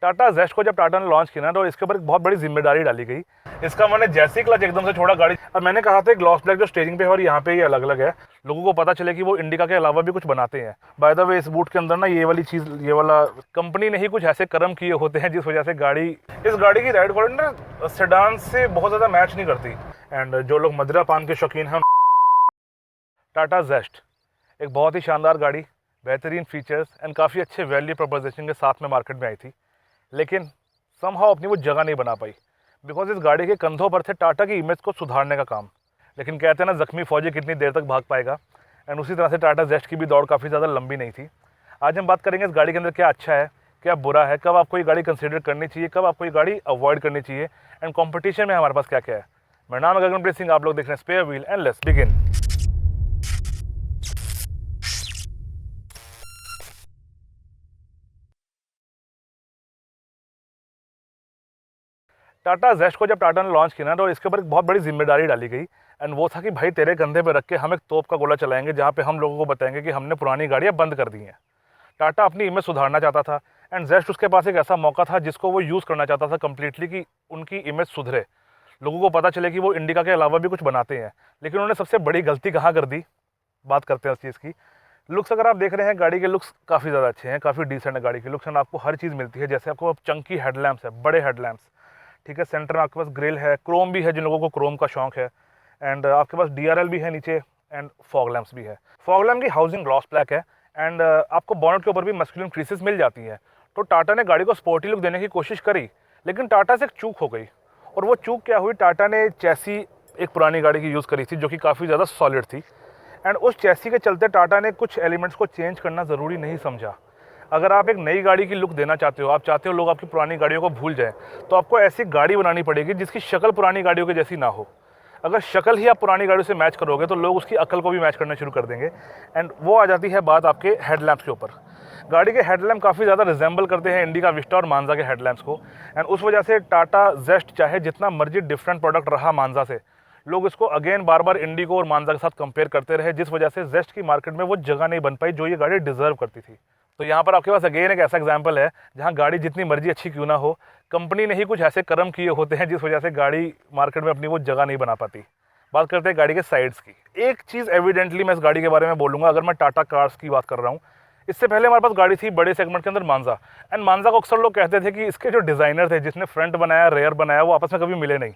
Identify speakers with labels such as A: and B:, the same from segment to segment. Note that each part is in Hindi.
A: टाटा जेस्ट को जब टाटा ने लॉन्च किया ना तो इसके ऊपर एक बहुत बड़ी जिम्मेदारी डाली गई। इसका मैंने जैसे ही क्लच एकदम से छोड़ा गाड़ी, अब मैंने कहा था ग्लॉस ब्लैक जो स्टेयरिंग पे है और यहाँ पे ये अलग अलग है, लोगों को पता चले कि वो इंडिका के अलावा भी कुछ बनाते हैं। बाय द वे इस बूट के अंदर ना ये वाली चीज़, ये वाला कंपनी ने ही कुछ ऐसे कर्म किए होते हैं जिस वजह से इस गाड़ी की राइड क्वालिटी ना सेडान से बहुत ज़्यादा मैच नहीं करती। एंड जो लोग मदिरा पान के शौकीन हैं, टाटा जेस्ट एक बहुत ही शानदार गाड़ी, बेहतरीन फीचर्स एंड काफ़ी अच्छे वैल्यू प्रपोजिशन के साथ में मार्केट में आई थी, लेकिन समहाउ अपनी वो जगह नहीं बना पाई बिकॉज इस गाड़ी के कंधों पर थे टाटा की इमेज को सुधारने का काम। लेकिन कहते हैं ना, जख्मी फौजी कितनी देर तक भाग पाएगा, एंड उसी तरह से टाटा जेस्ट की भी दौड़ काफ़ी ज़्यादा लंबी नहीं थी। आज हम बात करेंगे इस गाड़ी के अंदर क्या अच्छा है, क्या बुरा है, कब आपको ये गाड़ी कंसिडर करनी चाहिए, कब आपको ये गाड़ी अवॉइड करनी चाहिए, एंड कॉम्पिटिशन में हमारे पास क्या क्या है। मेरा नाम है गगनप्रीत सिंह, आप लोग देख रहे हैं spare wheel and let's begin. Tata Zest को जब टाटा ने लॉन्च किया ना तो इसके ऊपर एक बहुत बड़ी जिम्मेदारी डाली गई, एंड वो था कि भाई तेरे कंधे पे रख के हम एक तोप का गोला चलाएंगे जहाँ पे हम लोगों को बताएंगे कि हमने पुरानी गाड़ियाँ बंद कर दी हैं। टाटा अपनी इमेज सुधारना चाहता था एंड जेस्ट उसके पास एक ऐसा मौका था जिसको वो यूज़ करना चाहता था कम्प्लीटली, कि उनकी इमेज सुधरे, लोगों को पता चले कि वो इंडिका के अलावा भी कुछ बनाते हैं। लेकिन उन्होंने सबसे बड़ी गलती कहाँ कर दी, बात करते हैं उस चीज़ की। लुक्स अगर आप देख रहे हैं, गाड़ी के लुक्स काफ़ी ज़्यादा अच्छे हैं, काफ़ी डिसेंट है गाड़ी के लुक्स, एंड आपको हर चीज़ मिलती है। जैसे आपको चंकी हेडलैम्प्स है, बड़े हेडलैम्प्स, ठीक है, सेंटर में आपके पास ग्रिल है, क्रोम भी है जिन लोगों को क्रोम का शौक है, एंड आपके पास DRL भी है नीचे, एंड फॉग लैम्प्स भी है। फॉग लैम्प की हाउसिंग ग्लॉस ब्लैक है, एंड आपको बॉनेट के ऊपर भी मस्कुलिन क्रीसेस मिल जाती है। तो टाटा ने गाड़ी को स्पोर्टी लुक देने की कोशिश करी, लेकिन टाटा से एक चूक हो गई। और वो चूक क्या हुई, टाटा ने चैसी एक पुरानी गाड़ी की यूज़ करी थी जो कि काफ़ी ज़्यादा सॉलिड थी, एंड उस चैसी के चलते टाटा ने कुछ एलिमेंट्स को चेंज करना ज़रूरी नहीं समझा। अगर आप एक नई गाड़ी की लुक देना चाहते हो, आप चाहते हो लोग आपकी पुरानी गाड़ियों को भूल जाएं, तो आपको ऐसी गाड़ी बनानी पड़ेगी जिसकी शक्ल पुरानी गाड़ियों की जैसी ना हो। अगर शक्ल ही आप पुरानी गाड़ियों से मैच करोगे तो लोग उसकी अकल को भी मैच करना शुरू कर देंगे, एंड वो आ जाती है बात आपके हेडलैम्प्स के ऊपर। गाड़ी के हेडलैम्प काफ़ी ज़्यादा रिजेंबल करते हैं इंडिका विस्टा और मांजा के हेडलैम्प्स को, एंड उस वजह से टाटा जेस्ट चाहे जितना मर्जी डिफरेंट प्रोडक्ट रहा मांजा से, लोग इसको अगेन बार बार इंडिगो और मांजा के साथ कंपेयर करते रहे, जिस वजह से जेस्ट की मार्केट में वो जगह नहीं बन पाई जो ये गाड़ी डिजर्व करती थी। तो यहाँ पर आपके पास अगेन एक ऐसा एग्जाम्पल है जहाँ गाड़ी जितनी मर्जी अच्छी क्यों ना हो, कंपनी ने ही कुछ ऐसे कर्म किए होते हैं जिस वजह से गाड़ी मार्केट में अपनी वो जगह नहीं बना पाती। बात करते हैं गाड़ी के साइड्स की। एक चीज़ एविडेंटली मैं इस गाड़ी के बारे में बोलूँगा, अगर मैं टाटा कार्स की बात कर रहा हूँ, इससे पहले हमारे पास गाड़ी थी बड़े सेगमेंट के अंदर मांजा, एंड मांजा को अक्सर लोग कहते थे कि इसके जो डिज़ाइनर थे, जिसने फ्रंट बनाया, रेयर बनाया, वो आपस में कभी मिले नहीं,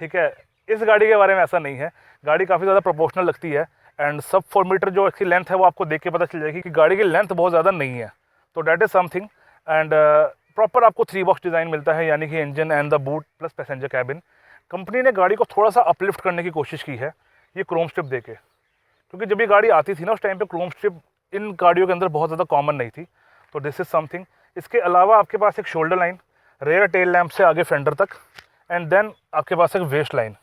A: ठीक है। इस गाड़ी के बारे में ऐसा नहीं है, गाड़ी काफ़ी ज़्यादा प्रोपोर्शनल लगती है, एंड सब 4 मीटर जो इसकी लेंथ है वो आपको देख के पता चल जाएगी कि गाड़ी की लेंथ बहुत ज़्यादा नहीं है, तो that is something. And proper आपको 3 बॉक्स डिज़ाइन मिलता है, यानी कि engine and the boot plus passenger cabin. Company ने गाड़ी को थोड़ा सा अपलिफ्ट करने की कोशिश की है ये क्रोम स्ट्रिप देके, क्योंकि जब ये गाड़ी आती थी ना उस टाइम पे क्रोम स्ट्रिप इन गाड़ियों के अंदर बहुत ज़्यादा कॉमन नहीं थी, तो दिस इज़ समथिंग। इसके अलावा आपके पास एक shoulder line, rear tail lamp से आगे फेंडर तक, एंड देन आपके पास एक वेस्ट लाइन,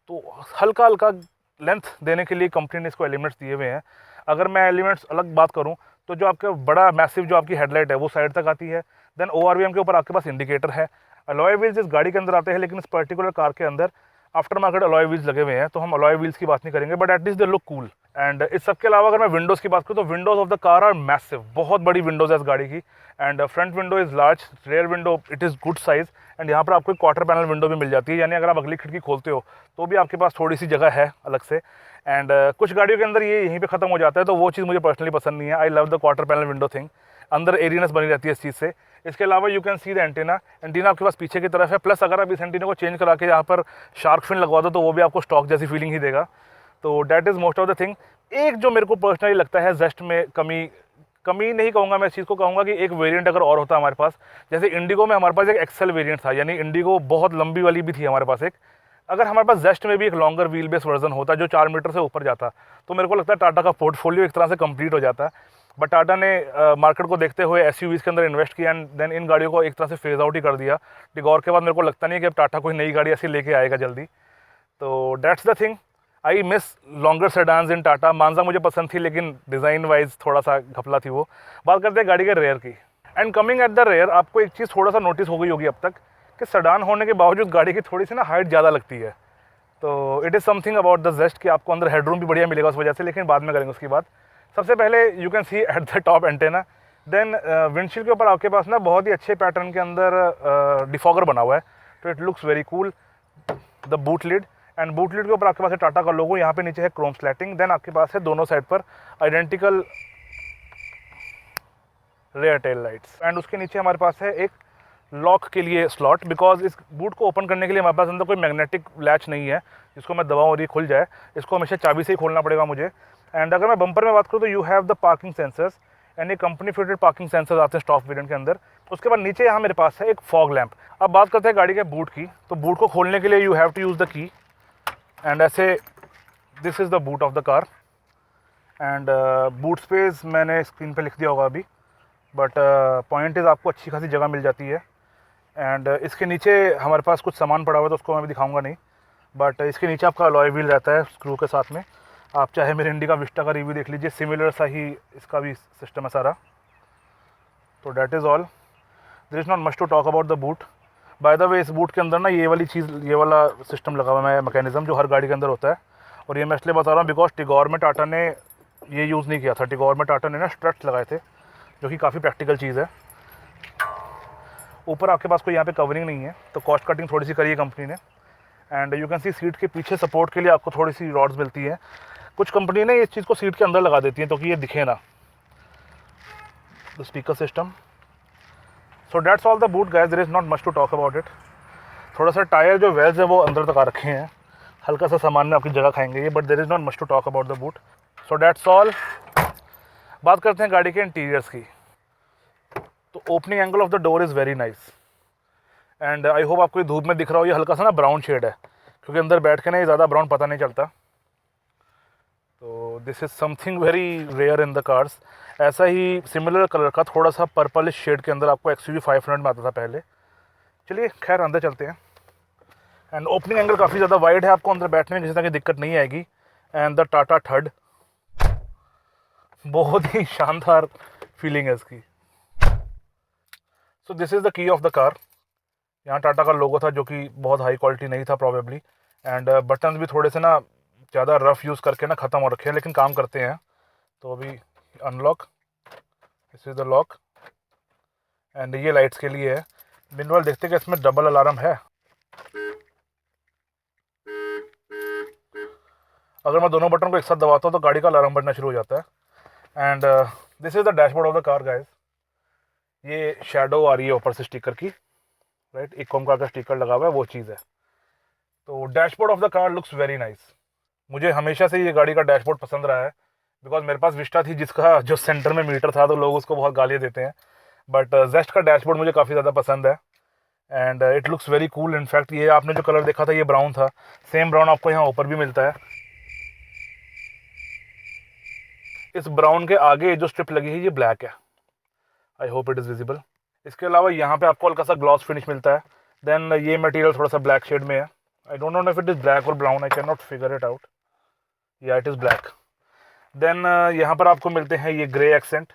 A: तो हल्का हल्का लेंथ देने के लिए कंपनी ने इसको एलिमेंट्स दिए हुए हैं। अगर मैं एलिमेंट्स अलग बात करूं तो जो आपका बड़ा मैसिव जो आपकी हेडलाइट है वो साइड तक आती है, देन ORVM के ऊपर आपके पास इंडिकेटर है। अलॉय व्हील्स इस गाड़ी के अंदर आते हैं, लेकिन इस पर्टिकुलर कार के अंदर आफ्टर मार्केट अलॉय व्हील्स लगे हुए हैं, तो हम अलॉय व्हील्स की बात नहीं करेंगे, but at least they look cool. And इस सब के अलावा अगर मैं विंडोज़ की बात करूँ तो windows of the car are massive, बहुत बड़ी विंडोज़ है इस गाड़ी की, and front window is large, rear window it is good size, and यहाँ पर आपको एक क्वार्टर पैनल विंडो भी मिल जाती है, यानी अगर आप अगली खिड़की खोलते हो तो भी आपके पास थोड़ी सी जगह है अलग से। एंड कुछ गाड़ियों के अंदर ये यहीं पे ख़त्म हो जाता है, तो वो चीज़ मुझे पर्सनली पसंद नहीं है। I love the quarter panel window thing, अंदर एरियनेस बनी रहती है इस चीज़ से। इसके अलावा you can see the antenna आपके पास पीछे की तरफ है, प्लस अगर आप इस एंटीना को चेंज करा के यहाँ पर शार्क फिन लगवा दो तो वो भी आपको स्टॉक जैसी फीलिंग ही देगा, तो that is most of the thing. एक जो मेरे को पर्सनली लगता है जेस्ट में कमी नहीं कहूँगा मैं, इस चीज़ को कहूँगा कि एक वेरिएंट अगर और होता हमारे पास, जैसे इंडिगो में हमारे पास एक एक्सेल वेरिएंट था, यानी इंडिगो बहुत लंबी वाली भी थी हमारे पास एक, अगर हमारे पास जेस्ट में भी एक लॉन्गर व्हील बेस वर्जन होता जो 4 मीटर से ऊपर जाता, तो मेरे को लगता है टाटा का पोर्टफोलियो एक तरह से कंप्लीट हो जाता। बट टाटा ने मार्केट को देखते हुए SUVs के अंदर इन्वेस्ट किया, एंड देन इन गाड़ियों को एक तरह से फेज आउट ही कर दिया। टिगोर के बाद मेरे को लगता नहीं है कि अब टाटा कोई नई गाड़ी ऐसी लेके आएगा जल्दी, तो that's the thing. I miss longer sedans in Tata. Manza मुझे पसंद थी, लेकिन डिज़ाइन वाइज थोड़ा सा घपला थी वो। बात करते हैं गाड़ी के रेयर की, and coming at the rear, आपको एक चीज़ थोड़ा सा नोटिस हो गई होगी अब तक कि सेडान होने के बावजूद गाड़ी की थोड़ी सी ना हाइट ज़्यादा लगती है, तो it is something about the Zest कि आपको अंदर हेडरूम भी बढ़िया मिलेगा उस वजह से, लेकिन बाद में करेंगे उसकी बात। सबसे पहले you can see at the top antenna, then windshield के ऊपर आपके पास ना बहुत ही अच्छे पैटर्न के अंदर डिफॉगर बना हुआ है, तो it looks very cool. The boot lid, and boot lid के ऊपर आपके पास है टाटा का लोगो, यहाँ पे नीचे है क्रोम स्लैटिंग। देन आपके पास है दोनों साइड पर identical rear tail lights, and उसके नीचे हमारे पास है एक लॉक के लिए स्लॉट, बिकॉज इस बूट को ओपन करने के लिए हमारे पास अंदर कोई मैग्नेटिक लैच नहीं है जिसको मैं दबाऊँ और ये खुल जाए। इसको हमेशा चाबी से ही खोलना पड़ेगा मुझे। एंड अगर मैं बम्पर में बात करूँ तो you have the parking sensors, यानी कंपनी फिटेड पार्किंग सेंसर्स आते हैं स्टॉक वेरिएंट के अंदर। उसके बाद नीचे यहाँ मेरे पास है एक फॉग लैंप। अब बात करते हैं गाड़ी के बूट की, तो बूट को खोलने के लिए you have to use the key, and ऐसे this is the boot of the car. And boot space मैंने स्क्रीन पे लिख दिया होगा अभी, बट पॉइंट इज़ आपको अच्छी खासी जगह मिल जाती है। एंड इसके नीचे हमारे पास कुछ सामान पड़ा हुआ है तो उसको मैं भी दिखाऊंगा नहीं, बट इसके नीचे आपका अलॉय व्हील रहता है स्क्रू के साथ में। आप चाहे मेरे इंडिका विस्टा का रिव्यू देख लीजिए, सिमिलर सा ही इसका भी सिस्टम है सारा। तो that is all, there is not much to talk about the boot. By the way, इस बूट के अंदर ना ये वाली चीज़, ये वाला सिस्टम लगा हुआ है मैकेनिज़्म, जो हर गाड़ी के अंदर होता है। और ये मैं इसलिए बता रहा हूँ बिकॉज टिगोर में टाटा ने ये यूज़ नहीं किया था। टिगोर में टाटा ने ना स्ट्रट्स लगाए थे, जो कि काफ़ी प्रैक्टिकल चीज़ है। ऊपर आपके पास कोई यहाँ पे कवरिंग नहीं है, तो कॉस्ट कटिंग थोड़ी सी करी है कंपनी ने। And you can C seat के पीछे सपोर्ट के लिए आपको थोड़ी सी रॉड्स मिलती है। कुछ कंपनी ने इस चीज़ को सीट के अंदर लगा देती है तो कि ये दिखे ना। The speaker system, so that's all the boot guys, there is not much to talk about it. थोड़ा सा टायर जो वेल्स है वो अंदर तक आ रखे हैं, हल्का सा सामान में आपकी जगह खाएंगे ये, but there is not much to talk about the boot. So that's all. बात करते हैं गाड़ी के इंटीरियर्स की। तो opening angle of the door is very nice, and I hope आपको ये धूप में दिख रहा हो, ये हल्का सा ना ब्राउन शेड है, क्योंकि अंदर बैठ के ना ये ज़्यादा ब्राउन पता नहीं चलता। तो this is something very rare in the cars. ऐसा ही सिमिलर कलर का थोड़ा सा पर्पलिश शेड के अंदर आपको XUV 500 में आता था पहले। चलिए खैर अंदर चलते हैं। एंड ओपनिंग एंगल काफ़ी ज़्यादा वाइड है, आपको अंदर बैठने में किसी तरह की दिक्कत नहीं आएगी। एंड द टाटा थर्ड, बहुत ही शानदार फीलिंग है इसकी। So this is the key of the car. यहाँ टाटा का लोगो था जो कि बहुत हाई क्वालिटी नहीं था प्रॉबेबली, एंड बटन्स भी थोड़े से ना ज़्यादा रफ़ यूज़ करके ना ख़त्म हो रखे हैं, लेकिन काम करते हैं। तो अभी unlock, this is the lock, and ये लाइट्स के लिए है। मिनवाल देखते हैं कि इसमें डबल अलार्म है। अगर मैं दोनों बटन को एक साथ दबाता हूँ तो गाड़ी का अलार्म बजना शुरू हो जाता है। And this is the dashboard of the car guys. ये शैडो आ रही है ऊपर से स्टिकर की, राइट, इकोम का स्टिकर लगा हुआ है, वो चीज़ है। तो dashboard of the car looks very nice. मुझे हमेशा से ये गाड़ी का डैशबोर्ड पसंद रहा है, बिकॉज मेरे पास विस्टा थी जिसका जो सेंटर में मीटर था तो लोग उसको बहुत गालियाँ देते हैं, बट जेस्ट का डैशबोर्ड मुझे काफ़ी ज़्यादा पसंद है। And it looks very cool. In fact ये आपने जो कलर देखा था ये ब्राउन था, सेम ब्राउन आपको यहाँ ऊपर भी मिलता है। इस ब्राउन के आगे जो स्ट्रिप लगी है ये ब्लैक है, I hope it is visible. इसके अलावा यहाँ पे आपको हल्का सा ग्लॉस फिनिश मिलता है। देन ये मटेरियल थोड़ा सा ब्लैक शेड में है। I don't know if it is black और brown, I can not figure it out. या इट इज़ ब्लैक। देन यहाँ पर आपको मिलते हैं ये ग्रे एक्सेंट,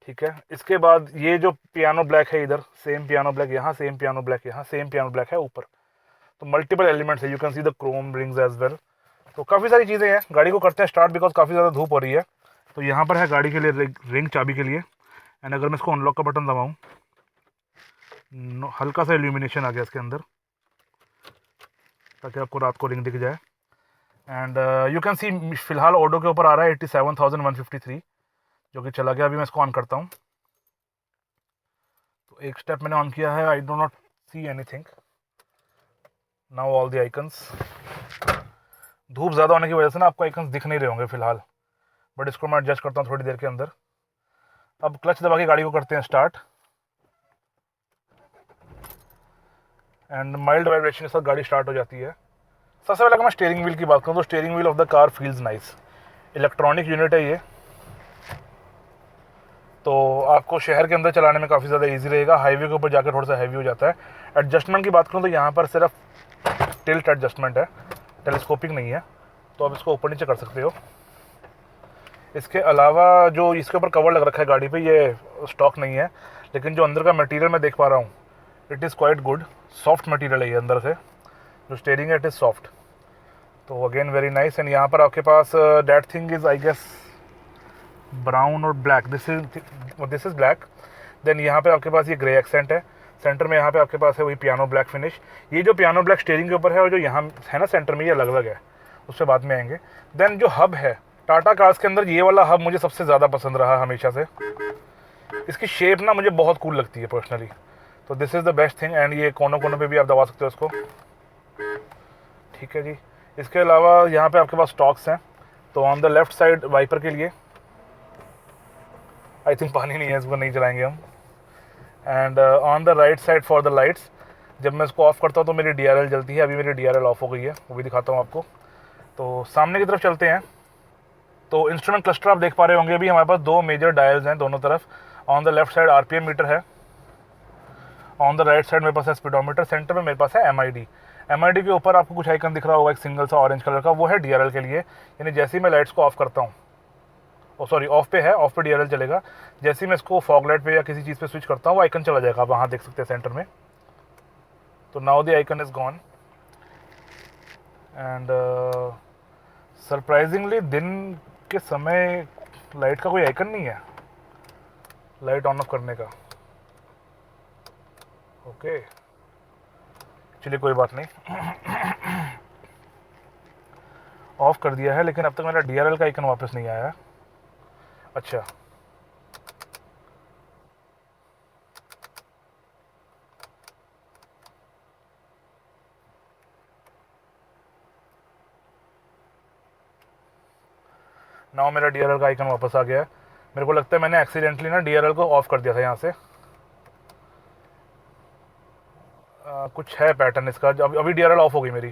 A: ठीक है। इसके बाद ये जो पियानो ब्लैक है इधर, सेम पियानो ब्लैक यहाँ, सेम पियानो ब्लैक यहाँ, सेम पियानो ब्लैक है ऊपर। तो मल्टीपल एलिमेंट्स है, you can see the chrome rings as well. तो काफ़ी सारी चीज़ें हैं। गाड़ी को करते हैं स्टार्ट, बिकॉज काफ़ी ज़्यादा धूप हो रही है। तो यहाँ पर है गाड़ी के लिए रिंग चाबी के लिए। एंड अगर मैं इसको अनलॉक का बटन दबाऊँ, हल्का सा इल्यूमिनेशन आ गया इसके अंदर, ताकि आपको रात को रिंग दिख जाए। एंड यू कैन सी फिलहाल ऑडो के ऊपर आ रहा है 87,153, जो कि चला गया। अभी मैं इसको ऑन करता हूँ, तो एक स्टेप मैंने ऑन किया है। आई do not see anything now, all the icons. धूप ज़्यादा होने की वजह से ना आपको आइकन्स दिख नहीं रहे होंगे फिलहाल, बट इसको मैं एडजस्ट करता हूँ थोड़ी देर के अंदर। अब क्लच दबा के गाड़ी को करते हैं स्टार्ट, एंड माइल्ड वाइब्रेशन के साथ गाड़ी स्टार्ट हो जाती है। सबसे पहले अगर मैं स्टीयरिंग व्हील की बात करूँ तो steering wheel of the car feels nice. Electronic unit है ये, तो आपको शहर के अंदर चलाने में काफ़ी ज़्यादा इजी रहेगा। हाईवे के ऊपर जाकर थोड़ा सा हैवी हो जाता है। एडजस्टमेंट की बात करूँ तो यहाँ पर सिर्फ टिल्ट एडजस्टमेंट है, टेलीस्कोपिक नहीं है, तो आप इसको ऊपर नीचे कर सकते हो। इसके अलावा जो इसके ऊपर कवर लग रखा है गाड़ी पे, ये स्टॉक नहीं है, लेकिन जो अंदर का मटेरियल मैं देख पा रहा हूँ, it is quite good. Soft material है ये अंदर से, जो स्टीयरिंग है इट इज़ सॉफ्ट। तो अगेन वेरी नाइस। एंड यहाँ पर आपके पास that thing is I guess brown और black, this is black. Then यहाँ पे आपके पास ये ग्रे एक्सेंट है, सेंटर में यहाँ पे आपके पास है वही पियानो ब्लैक फिनिश। ये जो पियानो ब्लैक स्टीयरिंग के ऊपर है और जो यहाँ है ना सेंटर में, ये अलग अलग है, उससे बाद में आएंगे। देन जो हब है टाटा कार्स के अंदर, ये वाला हब मुझे सबसे ज़्यादा पसंद रहा हमेशा से। इसकी शेप ना मुझे बहुत कूल लगती है पर्सनली, तो this is the best thing. And ये कोनों कोनों पे भी आप दबा सकते हो इसको, ठीक है जी। इसके अलावा यहाँ पे आपके पास स्टॉक्स हैं, तो on the left side wiper के लिए, आई थिंक पानी नहीं है, इसको नहीं चलाएंगे हम। And on the right side for the lights, जब मैं इसको ऑफ़ करता हूँ तो मेरी DRL जलती है, अभी मेरी DRL ऑफ हो गई है, वो भी दिखाता हूँ आपको। तो सामने की तरफ चलते हैं, तो इंस्ट्रूमेंट क्लस्टर आप देख पा रहे होंगे, अभी हमारे पास 2 मेजर डायल्स हैं दोनों तरफ। On the left side RPM meter है, ऑन द राइट साइड मेरे पास है स्पीडोमीटर, सेंटर में मेरे पास है MID के ऊपर आपको कुछ आइकन दिख रहा होगा एक सिंगल सा ऑरेंज कलर का, वो है DRL के लिए। यानी जैसे ही मैं लाइट्स को ऑफ करता हूँ, सॉरी ऑफ पे है, ऑफ पे DRL चलेगा, जैसे ही मैं इसको फॉग लाइट पे या किसी चीज़ पे स्विच करता हूँ वो आइकन चला जाएगा, आप वहाँ देख सकते हैं सेंटर में। तो now the icon is gone. And surprisingly दिन के समय लाइट का कोई आइकन नहीं है लाइट ऑन ऑफ करने का। ओके चलिए कोई बात नहीं, ऑफ कर दिया है, लेकिन अब तक मेरा DRL का आइकन वापस नहीं आया। अच्छा नाउ मेरा DRL का आइकन वापस आ गया है। मेरे को लगता है मैंने एक्सीडेंटली ना DRL को ऑफ कर दिया था यहाँ से। कुछ है पैटर्न इसका, जब अभी DRL ऑफ हो गई मेरी,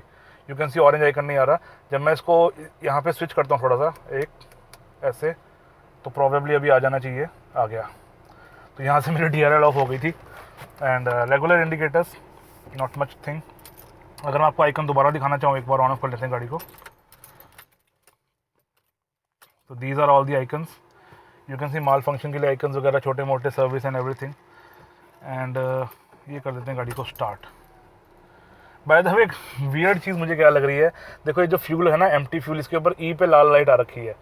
A: you can C orange icon नहीं आ रहा। जब मैं इसको यहाँ पे स्विच करता हूँ थोड़ा सा एक ऐसे, तो प्रॉबेबली अभी आ जाना चाहिए, आ गया। तो यहाँ से मेरी DRL ऑफ हो गई थी। And regular indicators, not much thing. अगर मैं आपको आइकन दोबारा दिखाना चाहूँ, एक बार ऑन ऑफ कर लेते हैं गाड़ी को। तो these are all the icons, you can see malfunction के लिए आइकन्स वगैरह, छोटे मोटे सर्विस एंड एवरीथिंग। एंड ये कर देते हैं गाड़ी को स्टार्ट। बाय द वे एक वियर्ड चीज़ मुझे क्या लग रही है, देखो ये जो फ्यूल है ना, एम्प्टी फ्यूल, इसके ऊपर ई पे लाल लाइट आ रखी है।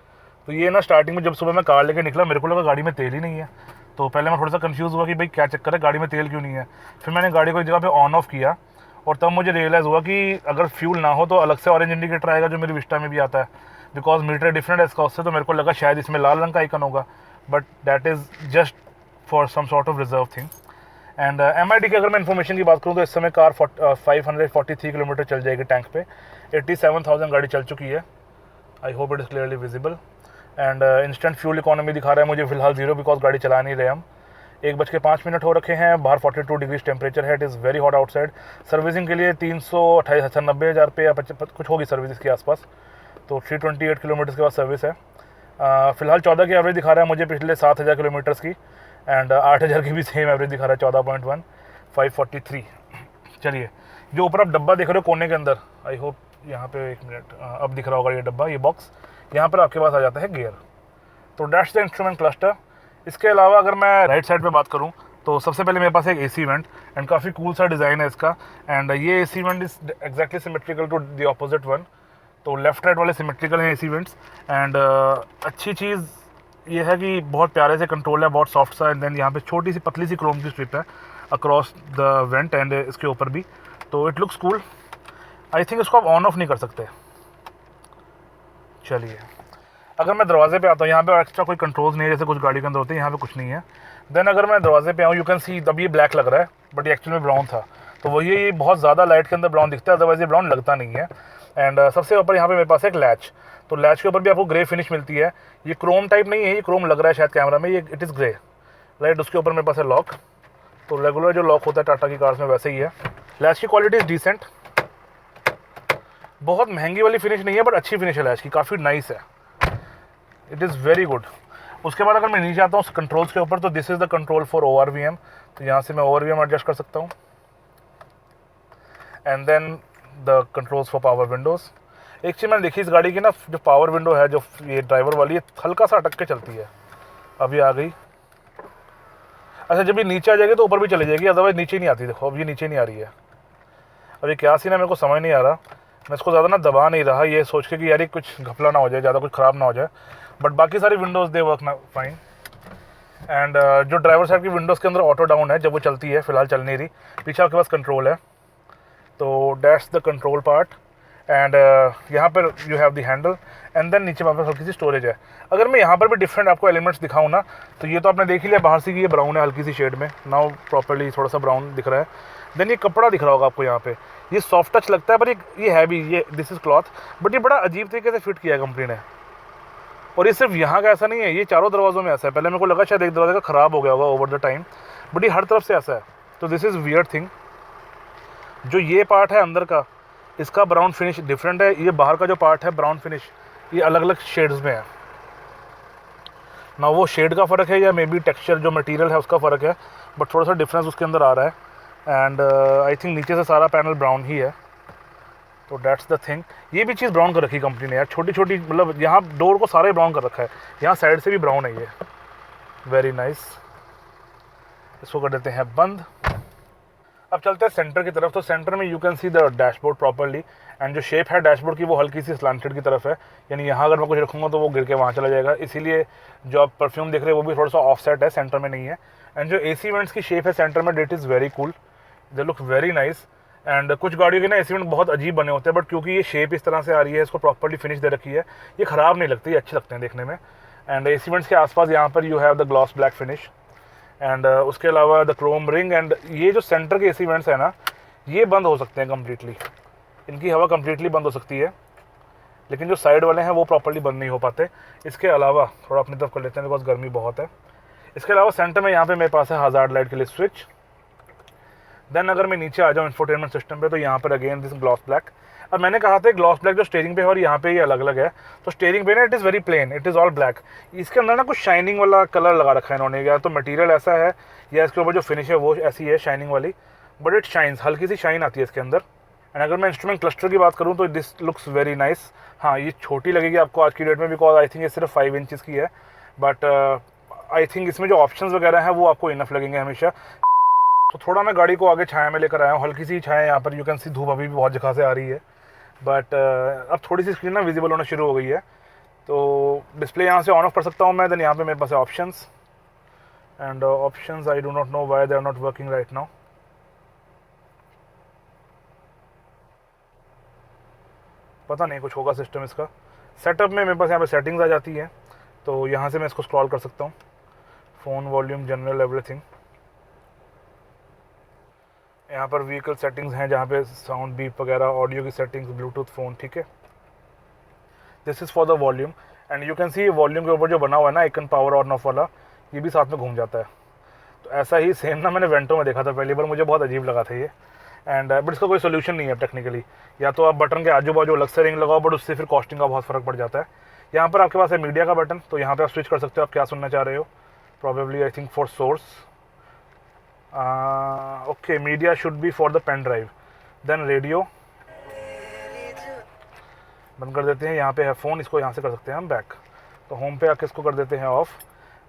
A: तो ये ना स्टार्टिंग में जब सुबह मैं कार लेके निकला, मेरे को लगा गाड़ी में तेल ही नहीं है। तो पहले मैं थोड़ा सा कंफ्यूज हुआ कि भाई क्या चक्कर है, गाड़ी में तेल क्यों नहीं है। फिर मैंने गाड़ी को एक जगह पे ऑन ऑफ किया, और तब मुझे रियलाइज़ हुआ कि अगर फ्यूल ना हो तो अलग से ऑरेंज इंडिकेटर आएगा, जो मेरी विस्टा में भी आता है, बिकॉज मीटर डिफरेंट है इसका उससे। तो मेरे को लगा शायद इसमें लाल रंग का आइकन होगा, but that is just for some sort of reserve thing. And MID की अगर मैं इन्फॉर्मेशन की बात करूँ तो इस समय कार 543 किलोमीटर चल जाएगी टैंक पे। 87,000 गाड़ी चल चुकी है। I hope it is clearly visible. And instant fuel economy दिखा रहा है मुझे फिलहाल 0, बिकॉज गाड़ी चला नहीं रहे हम। 1:05 हो रखे हैं, बाहर 42 डिग्री टेम्परेचर है, it is very hot outside. Servicing के लिए 390,000 पे या कुछ होगी सर्विस इसके आसपास। तो 328 किलोमीटर के बाद सर्विस है। फिलहाल 14 की एवरेज दिखा रहा है मुझे पिछले 7,000 किलोमीटर्स की। एंड 8,000 की भी सेम एवरेज दिखा रहा है, 14.1, 543। चलिए, जो ऊपर आप डब्बा देख रहे हो कोने के अंदर, आई होप यहाँ पे, एक मिनट, अब दिख रहा होगा ये डब्बा, ये बॉक्स, यहाँ पर आपके पास आ जाता है गियर। तो डैट्स द इंस्ट्रूमेंट क्लस्टर। इसके अलावा अगर मैं राइट साइड पे बात करूँ तो सबसे पहले मेरे पास एक AC वेंट, एंड काफ़ी कूल सा डिज़ाइन है इसका। एंड ये AC vent is exactly symmetrical to the opposite one. तो लेफ्ट राइट वाले सिमेट्रिकल हैं AC वेंट्स। एंड अच्छी चीज़ ये है कि बहुत प्यारे से कंट्रोल है, बहुत सॉफ्ट सा। एंड देन यहाँ पे छोटी सी पतली सी क्रोम की स्ट्रिप है अक्रॉस द वेंट एंड इसके ऊपर भी, तो it looks cool. I think इसको आप ऑन ऑफ नहीं कर सकते। चलिए, अगर मैं दरवाजे पे आता हूँ, यहाँ पे एक्स्ट्रा कोई कंट्रोल्स नहीं है जैसे कुछ गाड़ी के अंदर होते हैं, यहाँ पे कुछ नहीं है। देन अगर मैं दरवाजे पे आऊँ, यू कैन सी, अब ये ब्लैक लग रहा है बट ये एक्चुअली में ब्राउन था। तो वही ये बहुत ज़्यादा लाइट के अंदर ब्राउन दिखता है, अदरवाइज ये ब्राउन लगता नहीं है। एंड सबसे ऊपर यहाँ पे मेरे पास एक लैच, तो लैच के ऊपर भी आपको ग्रे फिनिश मिलती है। ये क्रोम टाइप नहीं है, ये क्रोम लग रहा है शायद कैमरा में, ये इट इज़ ग्रे राइट। उसके ऊपर मेरे पास है लॉक, तो रेगुलर जो लॉक होता है टाटा की कार्स में वैसे ही है। लैच की क्वालिटी इज़ डिसेंट, बहुत महंगी वाली फिनिश नहीं है बट अच्छी फिनिश है लैच की, काफ़ी नाइस है, इट इज़ वेरी गुड। उसके बाद अगर मैं नीचे आता हूँ कंट्रोल्स के ऊपर, तो this is the control for ORVM। तो यहाँ से मैं ORVM एडजस्ट कर सकता हूँ। And then the controls for power windows. एक चीज़ मैंने देखी इस गाड़ी की ना, जो पावर विंडो है, जो ये ड्राइवर वाली है, हल्का सा अटक के चलती है। अभी आ गई। अच्छा, जब ये नीचे आ जाएगी तो ऊपर भी चली जाएगी, अदरवाइज नीचे नहीं आती। देखो अब ये नीचे नहीं आ रही है। अब ये क्या सीन है मेरे को समझ नहीं आ रहा। मैं इसको ज़्यादा ना दबा नहीं रहा, ये सोच के कि यार कुछ घपला ना हो जाए, ज़्यादा कुछ ख़राब ना हो जाए। बट बाकी सारी विंडोज़ दे वर्क ना फाइन। एंड जो ड्राइवर साइड की विंडोज़ के अंदर ऑटो डाउन है, जब वो चलती है, फिलहाल चल नहीं रही, पीछे आपके पास कंट्रोल है, तो that's the control part. And यहाँ पर you have the handle and then नीचे वापस हल्की सी स्टोरेज है। अगर मैं यहाँ पर भी डिफरेंट आपको एलिमेंट्स दिखाऊँ ना, तो ये तो आपने देख ही लिया बाहर से कि ये ब्राउन है हल्की सी शेड में, नाउ प्रॉपर्ली थोड़ा सा ब्राउन दिख रहा है। देन ये कपड़ा दिख रहा होगा आपको यहाँ पे, ये सॉफ्ट टच लगता है, पर ये है भी, ये दिस इज़ क्लॉथ, बट ये बड़ा अजीब तरीके से फिट किया है कंपनी ने। और ये सिर्फ यहाँ का ऐसा नहीं है, ये चारों दरवाज़ों में ऐसा है। पहले मेरे को लगा शायद एक दरवाजे का ख़राब हो गया होगा ओवर द टाइम, बट ये हर तरफ से ऐसा है। तो दिस इज़ वियर्ड थिंग। जो ये पार्ट है अंदर का, इसका ब्राउन फिनिश डिफरेंट है, ये बाहर का जो पार्ट है ब्राउन फिनिश, ये अलग अलग शेड्स में है ना। वो शेड का फ़र्क है या मे बी टेक्सचर जो मटेरियल है उसका फ़र्क है, बट थोड़ा सा डिफरेंस उसके अंदर आ रहा है। एंड आई थिंक नीचे से सारा पैनल ब्राउन ही है, तो दैट्स द थिंग। ये भी चीज़ ब्राउन कर रखी कंपनी ने यार, छोटी छोटी, मतलब यहाँ डोर को सारे ब्राउन कर रखा है, यहाँ साइड से भी ब्राउन है ये, वेरी नाइस। इसको कर देते हैं बंद। अब चलते हैं सेंटर की तरफ। तो सेंटर में you can see the dashboard properly, and जो शेप है डैशबोर्ड की वो हल्की सी स्लांटेड की तरफ है, यानी यहाँ अगर मैं कुछ रखूँगा तो वो गिर के वहाँ चला जाएगा, इसीलिए जो आप परफ्यूम देख रहे हैं वो भी थोड़ा सा ऑफसेट है, सेंटर में नहीं है। एंड जो AC वेंट्स की शेप है सेंटर में, that is very cool, they look very nice. And कुछ गाड़ियों के ना AC वेंट बहुत अजीब बने होते हैं, बट क्योंकि ये शेप इस तरह से आ रही है, इसको प्रॉपर्ली फिनिश दे रखी है, ये ख़राब नहीं लगती, ये अच्छे लगते हैं देखने में। एंड AC वेंट्स के आसपास यहाँ पर you have the gloss black finish, and उसके अलावा द क्रोम रिंग। एंड ये जो सेंटर के AC वेंट्स है ना, ये बंद हो सकते हैं कम्प्लीटली, इनकी हवा कम्प्लीटली बंद हो सकती है, लेकिन जो साइड वाले हैं वो प्रॉपर्ली बंद नहीं हो पाते। इसके अलावा थोड़ा अपनी तरफ कर लेते हैं बिकॉज गर्मी बहुत है। इसके अलावा सेंटर में यहाँ पे मेरे पास है हज़ार्ड लाइट के लिए स्विच। देन अगर मैं नीचे आ जाऊँ इंफोटेनमेंट सिस्टम पे, तो यहाँ पर अगेन दिस ग्लॉस ब्लैक। अब मैंने कहा था ग्लॉस ब्लैक जो स्टीयरिंग पे है और यहाँ पे ये अलग अलग है, तो स्टीयरिंग पे ना it is very plain, it is all black. इसके अंदर ना कुछ शाइनिंग वाला कलर लगा रखा है इन्होंने, या तो मटेरियल ऐसा है या इसके ऊपर जो फिनिश है वो ऐसी है शाइनिंग वाली, बट इट शाइन्स, हल्की सी शाइन आती है इसके अंदर। एंड अगर मैं इंस्ट्रूमेंट क्लस्टर की बात करूँ तो दिस लुक्स वेरी नाइस। हाँ, ये छोटी लगेगी आपको आज की डेट में, बिकॉज आई थिंक ये सिर्फ 5 इंचज़ की है, बट आई थिंक इसमें जो ऑप्शंस वगैरह हैं वो आपको इनफ लगेंगे हमेशा। तो थोड़ा मैं गाड़ी को आगे छाया में लेकर आया हूँ, हल्की सी छाया यहाँ पर, यू कैन सी धूप अभी भी बहुत जगह से आ रही है, बट अब थोड़ी सी स्क्रीन ना विजिबल होना शुरू हो गई है। तो डिस्प्ले यहाँ से ऑन ऑफ कर सकता हूँ मैं। देन यहाँ पे मेरे पास है options, and options I do not know why they are not working right now. पता नहीं, कुछ होगा सिस्टम इसका। सेटअप में मेरे पास यहाँ पे सेटिंग्स आ जाती है, तो यहाँ से मैं इसको स्क्रॉल कर सकता हूँ, फ़ोन वॉल्यूम जनरल एवरीथिंग। यहाँ पर व्हीकल सेटिंग्स हैं जहाँ पे साउंड बीप वगैरह, ऑडियो की सेटिंग्स, ब्लूटूथ फ़ोन, ठीक है। This is for the volume, and you can C volume के ऊपर जो बना हुआ है ना आइकन पावर ऑन ऑफ वाला, ये भी साथ में घूम जाता है। तो ऐसा ही सेम ना मैंने वेंटो में देखा था पहली बार, मुझे बहुत अजीब लगा था ये। एंड बट इसका कोई सोल्यूशन नहीं है टेक्निकली, या तो आप बटन के आजू बाजू अलग से रिंग लगाओ, बट उससे फिर कॉस्टिंग का बहुत फ़र्क पड़ जाता है। यहाँ पर आपके पास है मीडिया का बटन, तो यहाँ पे आप स्विच कर सकते हो आप क्या सुनना चाह रहे हो, probably I think for source. Okay, media should be for the pen drive. Then radio बंद कर देते हैं, यहाँ पे है फ़ोन, इसको यहाँ से कर सकते हैं हम बैक, तो होम पे आके इसको कर देते हैं ऑफ।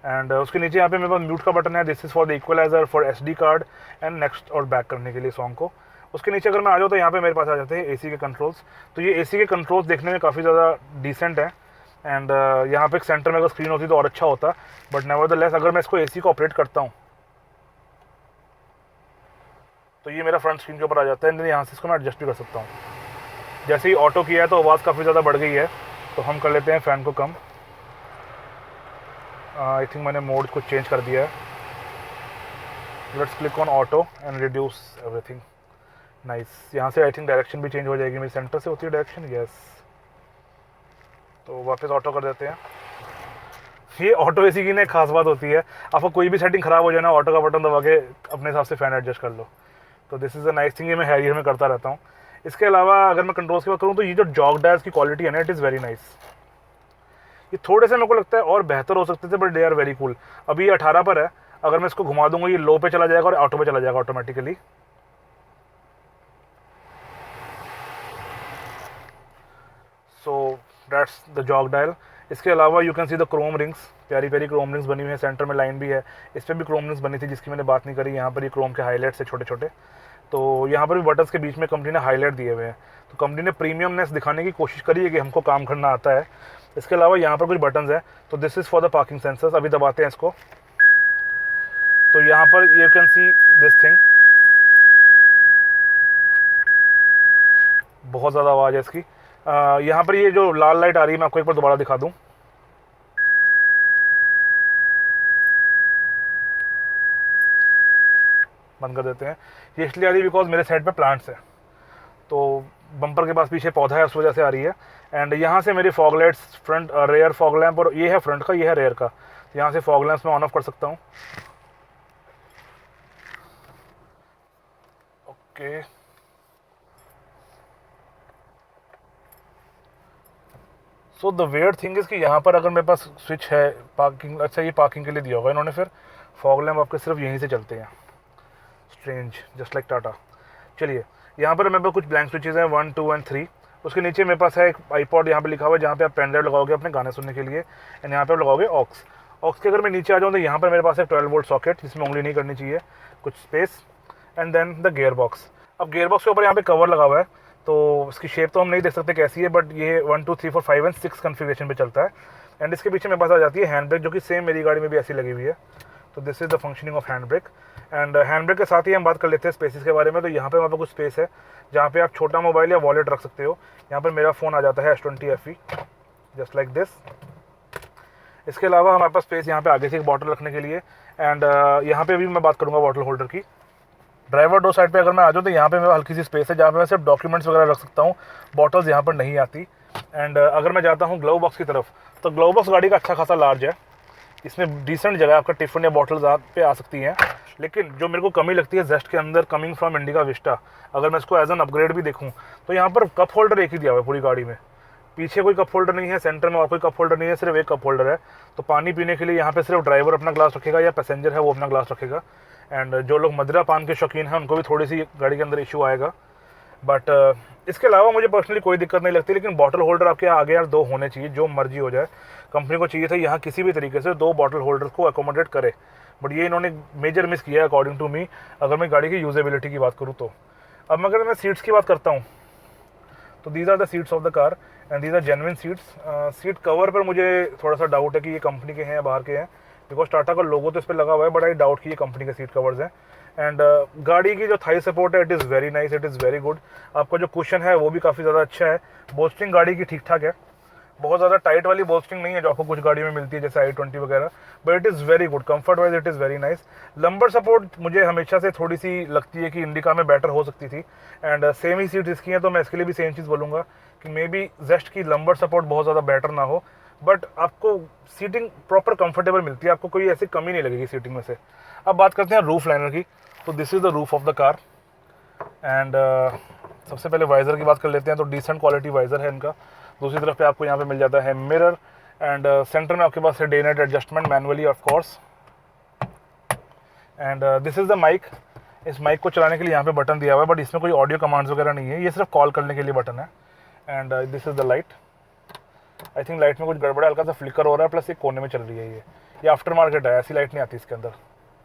A: एंड उसके नीचे यहाँ पे मेरे पास म्यूट का बटन है, this is for the equaliser, for SD card and next और बैक करने के लिए सॉन्ग को। उसके नीचे अगर मैं आ जाऊँ तो यहाँ पे मेरे पास आ जाते हैं AC के कंट्रोल्स। तो ये AC के कंट्रोल्स देखने में काफ़ी ज़्यादा डिसेंट है, एंड यहाँ पे एक सेंटर में अगर स्क्रीन होती तो और अच्छा होता, बट नेवरदलेस अगर मैं इसको AC को ऑपरेट करता हूँ तो ये मेरा फ्रंट स्क्रीन के ऊपर आ जाता है, यहाँ से इसको मैं एडजस्ट भी कर सकता हूँ। जैसे ही ऑटो किया है तो आवाज़ काफ़ी ज़्यादा बढ़ गई है, तो हम कर लेते हैं फ़ैन को कम। आई थिंक मैंने मोड को चेंज कर दिया है। Let's click on auto and reduce everything. Nice, यहाँ से आई थिंक डायरेक्शन भी चेंज हो जाएगी, मेरी सेंटर से होती है डायरेक्शन, यस। तो वापस ऑटो कर देते हैं। ये ऑटो AC की ना खास बात होती है, आपको कोई भी सेटिंग ख़राब हो जाए ना, ऑटो का बटन दबा के अपने हिसाब से फ़ैन एडजस्ट कर लो। तो this is a nice thing, ये मैं हैरियर में करता रहता हूँ। इसके अलावा अगर मैं कंट्रोल्स की बात करूँ तो ये जो जॉग डायल्स की क्वालिटी है ना, इट इज़ वेरी नाइस। ये थोड़े से मेरे को लगता है और बेहतर हो सकते थे, but they are very cool. अभी ये 18 पर है, अगर मैं इसको घुमा दूंगा ये लो पे चला जाएगा और ऑटो पे चला जाएगा automatically. So that's the jog dial. इसके अलावा you can see the chrome rings, प्यारी प्यारी क्रोम रिंग्स बनी हुई है, सेंटर में लाइन भी है, इस पर भी क्रोम रिंग्स बनी थी जिसकी मैंने बात नहीं करी। यहाँ पर ये क्रोम के हाईलाइट्स है छोटे छोटे। तो यहाँ पर भी बटन्स के बीच में कंपनी ने हाईलाइट दिए हुए हैं, तो कंपनी ने प्रीमियमनेस दिखाने की कोशिश करी है कि हमको काम करना आता है। इसके अलावा यहाँ पर कुछ बटन्स हैं, तो this is for the parking sensors. अभी दबाते हैं इसको तो यहाँ पर you can see this thing, बहुत ज़्यादा आवाज़ है इसकी। यहाँ पर ये जो लाल लाइट आ रही है, मैं आपको एक बार दोबारा दिखा दूँ। बंद कर देते हैं। ये इसलिए आ रही है बिकॉज मेरे साइड पे प्लांट्स है, तो बम्पर के पास पीछे पौधा है, उस वजह से आ रही है। एंड यहाँ से मेरी fog lights, front rear fog lamp, और ये है फ्रंट का, ये है रेयर का। तो यहाँ से फॉग लैंप्स मैं ऑन ऑफ कर सकता हूँ। Okay, so the weird thing is कि यहाँ पर अगर मेरे पास स्विच है पार्किंग, अच्छा ये पार्किंग के लिए दिया होगा इन्होंने, फिर फॉग लैंप आपके सिर्फ यहीं से चलते हैं। Strange, just like Tata. चलिए, यहाँ पर मेरे पास कुछ ब्लैंक स्विचेज़ हैं 1, 2 एंड 3। उसके नीचे मेरे पास है एक आईपॉड यहाँ पे लिखा हुआ है, जहाँ पे आप पेन ड्राइव लगाओगे अपने गाने सुनने के लिए। एंड यहाँ पे आप लगाओगे ऑक्स। ऑक्स के अगर मैं नीचे आ जाऊँ तो यहाँ पर मेरे पास एक 12 वोल्ट सॉकेट, जिसमें उंगली नहीं करनी चाहिए, कुछ space, and then the gear box. अब गियर बॉक्स के ऊपर यहाँ पे कवर लगा हुआ है, तो इसकी शेप तो हम नहीं देख सकते कैसी है, बट ये 1, 2, 3, 4, 5 एंड 6 कन्फिग्रेशन पे चलता है। एंड इसके पीछे मेरे पास आ जाती है हैंड ब्रेक, जो कि सेम मेरी गाड़ी में भी ऐसी लगी हुई है। तो this is the functioning of hand brake. And hand brake के साथ ही हम बात कर लेते हैं स्पेसिस के बारे में। तो यहाँ पे वहाँ पर कुछ स्पेस है, जहाँ पे आप छोटा मोबाइल या वॉलेट रख सकते हो। यहाँ पर मेरा फ़ोन आ जाता है S20 FE, just like this. इसके अलावा हमारे पास स्पेस यहाँ पे आगे से एक बॉटल रखने के लिए। एंड यहाँ पे भी मैं बात करूँगा बॉटल होल्डर की। ड्राइवर डोर साइड पे अगर मैं आ जाऊँ तो यहाँ पे मेरा हल्की सी स्पेस है, जहाँ पे मैं सिर्फ डॉक्यूमेंट्स वगैरह रख सकता हूँ। बॉटल्स यहाँ पर नहीं आती। एंड अगर मैं जाता हूँ ग्लव बॉक्स की तरफ, तो ग्लव बॉक्स गाड़ी का अच्छा खासा लार्ज है, इसमें डिसेंट जगह आपका टिफ़िन या बॉटल्स आप पे आ सकती हैं। लेकिन जो मेरे को कमी लगती है जेस्ट के अंदर, कमिंग फ्रॉम इंडिका विस्टा, अगर मैं इसको एज एन अपग्रेड भी देखूँ, तो यहाँ पर कप होल्डर एक ही दिया हुआ है पूरी गाड़ी में। पीछे कोई कप होल्डर नहीं है, सेंटर में और कोई कप होल्डर नहीं है, सिर्फ एक कप होल्डर है। तो पानी पीने के लिए यहाँ पे सिर्फ ड्राइवर अपना ग्लास रखेगा या पैसेंजर है वो अपना ग्लास रखेगा। एंड जो लोग मदिरा पान के शौकीन हैं उनको भी थोड़ी सी गाड़ी के अंदर इशू आएगा। बट इसके अलावा मुझे पर्सनली कोई दिक्कत नहीं लगती। लेकिन बॉटल होल्डर आपके आगे यार 2 होने चाहिए, जो मर्जी हो जाए। कंपनी को चाहिए था यहाँ किसी भी तरीके से 2 बॉटल होल्डर्स को अकोमोडेट करे, बट ये इन्होंने मेजर मिस किया है अकॉर्डिंग टू मी, अगर मैं गाड़ी की यूजेबिलिटी की बात करूँ तो। अब अगर मैं सीट्स की बात करता हूँ, तो these are the seats of the car and these are genuine seats. Seat cover पर मुझे थोड़ा सा डाउट है कि ये कंपनी के हैं या बाहर के हैं, बिकॉज टाटा का लोगो तो इस पर लगा हुआ है, बट आई डाउट कि ये कंपनी के सीट कवर्स हैं। एंड गाड़ी की जो थाई सपोर्ट है, it is very nice, it is very good. आपका जो कुशन है वो भी काफ़ी ज़्यादा अच्छा है। बोल्स्टिंग गाड़ी की ठीक ठाक है, बहुत ज़्यादा टाइट वाली बोल्स्टिंग नहीं है जो आपको कुछ गाड़ी में मिलती है जैसे i20 वगैरह, but it is very good. Comfort wise it is very nice. Lumbar support मुझे हमेशा से थोड़ी सी लगती है कि इंडिका में बेटर हो सकती थी। एंड सेम ही सीट इसकी हैं, तो मैं इसके लिए भी सेम चीज़ बोलूँगा कि मे बी जेस्ट की लंबर सपोर्ट बहुत ज़्यादा बेटर ना हो, बट आपको सीटिंग प्रॉपर कंफर्टेबल मिलती है, आपको कोई ऐसी कमी नहीं लगेगी सीटिंग में से। अब बात करते हैं रूफ लाइनर की। तो this is the roof of the car. And सबसे पहले वाइज़र की बात कर लेते हैं। तो डिसेंट क्वालिटी वाइज़र है इनका। दूसरी तरफ पे आपको यहाँ पे मिल जाता है मिरर। एंड सेंटर में आपके पास है day night adjustment manually of course. And this is the mic. इस माइक को चलाने के लिए यहाँ पे बटन दिया हुआ है, बट इसमें कोई ऑडियो कमांड्स वगैरह नहीं है, ये सिर्फ कॉल करने के लिए बटन है। And this is the light. I think light में कुछ गड़बड़ है, हल्का सा फ्लिकर हो रहा है, प्लस एक कोने में चल रही है। ये आफ्टर मार्केट है, ऐसी लाइट नहीं आती इसके अंदर।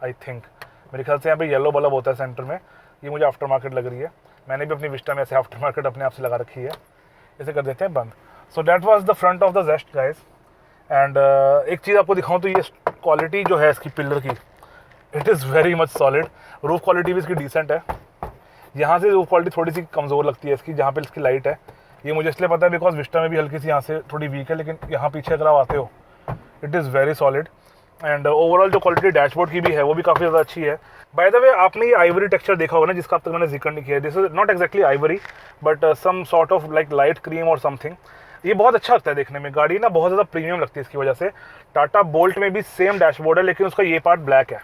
A: आई थिंक मेरे ख्याल से यहाँ पे येलो बल्ब होता है सेंटर में, ये मुझे आफ्टर मार्केट लग रही है। मैंने भी अपनी विस्टा में ऐसे आफ्टर मार्केट अपने आप से लगा रखी है। इसे कर देते हैं बंद। So that was the front of the Zest guys. And एक चीज़ आपको दिखाऊं तो ये क्वालिटी जो है इसकी पिलर की, it is very much solid. Roof quality भी इसकी डिसेंट है। यहाँ से रूफ क्वालिटी थोड़ी सी कमज़ोर लगती है इसकी, जहाँ पे इसकी लाइट है। ये मुझे इसलिए पता है बिकॉज विस्टा में भी हल्की सी यहाँ से थोड़ी वीक है, लेकिन यहाँ पीछे अगर आप आते हो it is very solid. And overall जो क्वालिटी डैशबोर्ड की भी है वो भी काफ़ी ज़्यादा अच्छी है। बाय द वे, आपने ये आइवरी टेक्सचर देखा होगा ना, जिसका अब तक मैंने जिक्र नहीं किया। This is not exactly ivory, but some sort of like light cream और समथिंग। ये बहुत अच्छा लगता है देखने में। गाड़ी ना बहुत ज़्यादा प्रीमियम लगती है इसकी वजह से। टाटा बोल्ट में भी सेम डैशबोर्ड है, लेकिन उसका ये पार्ट ब्लैक है,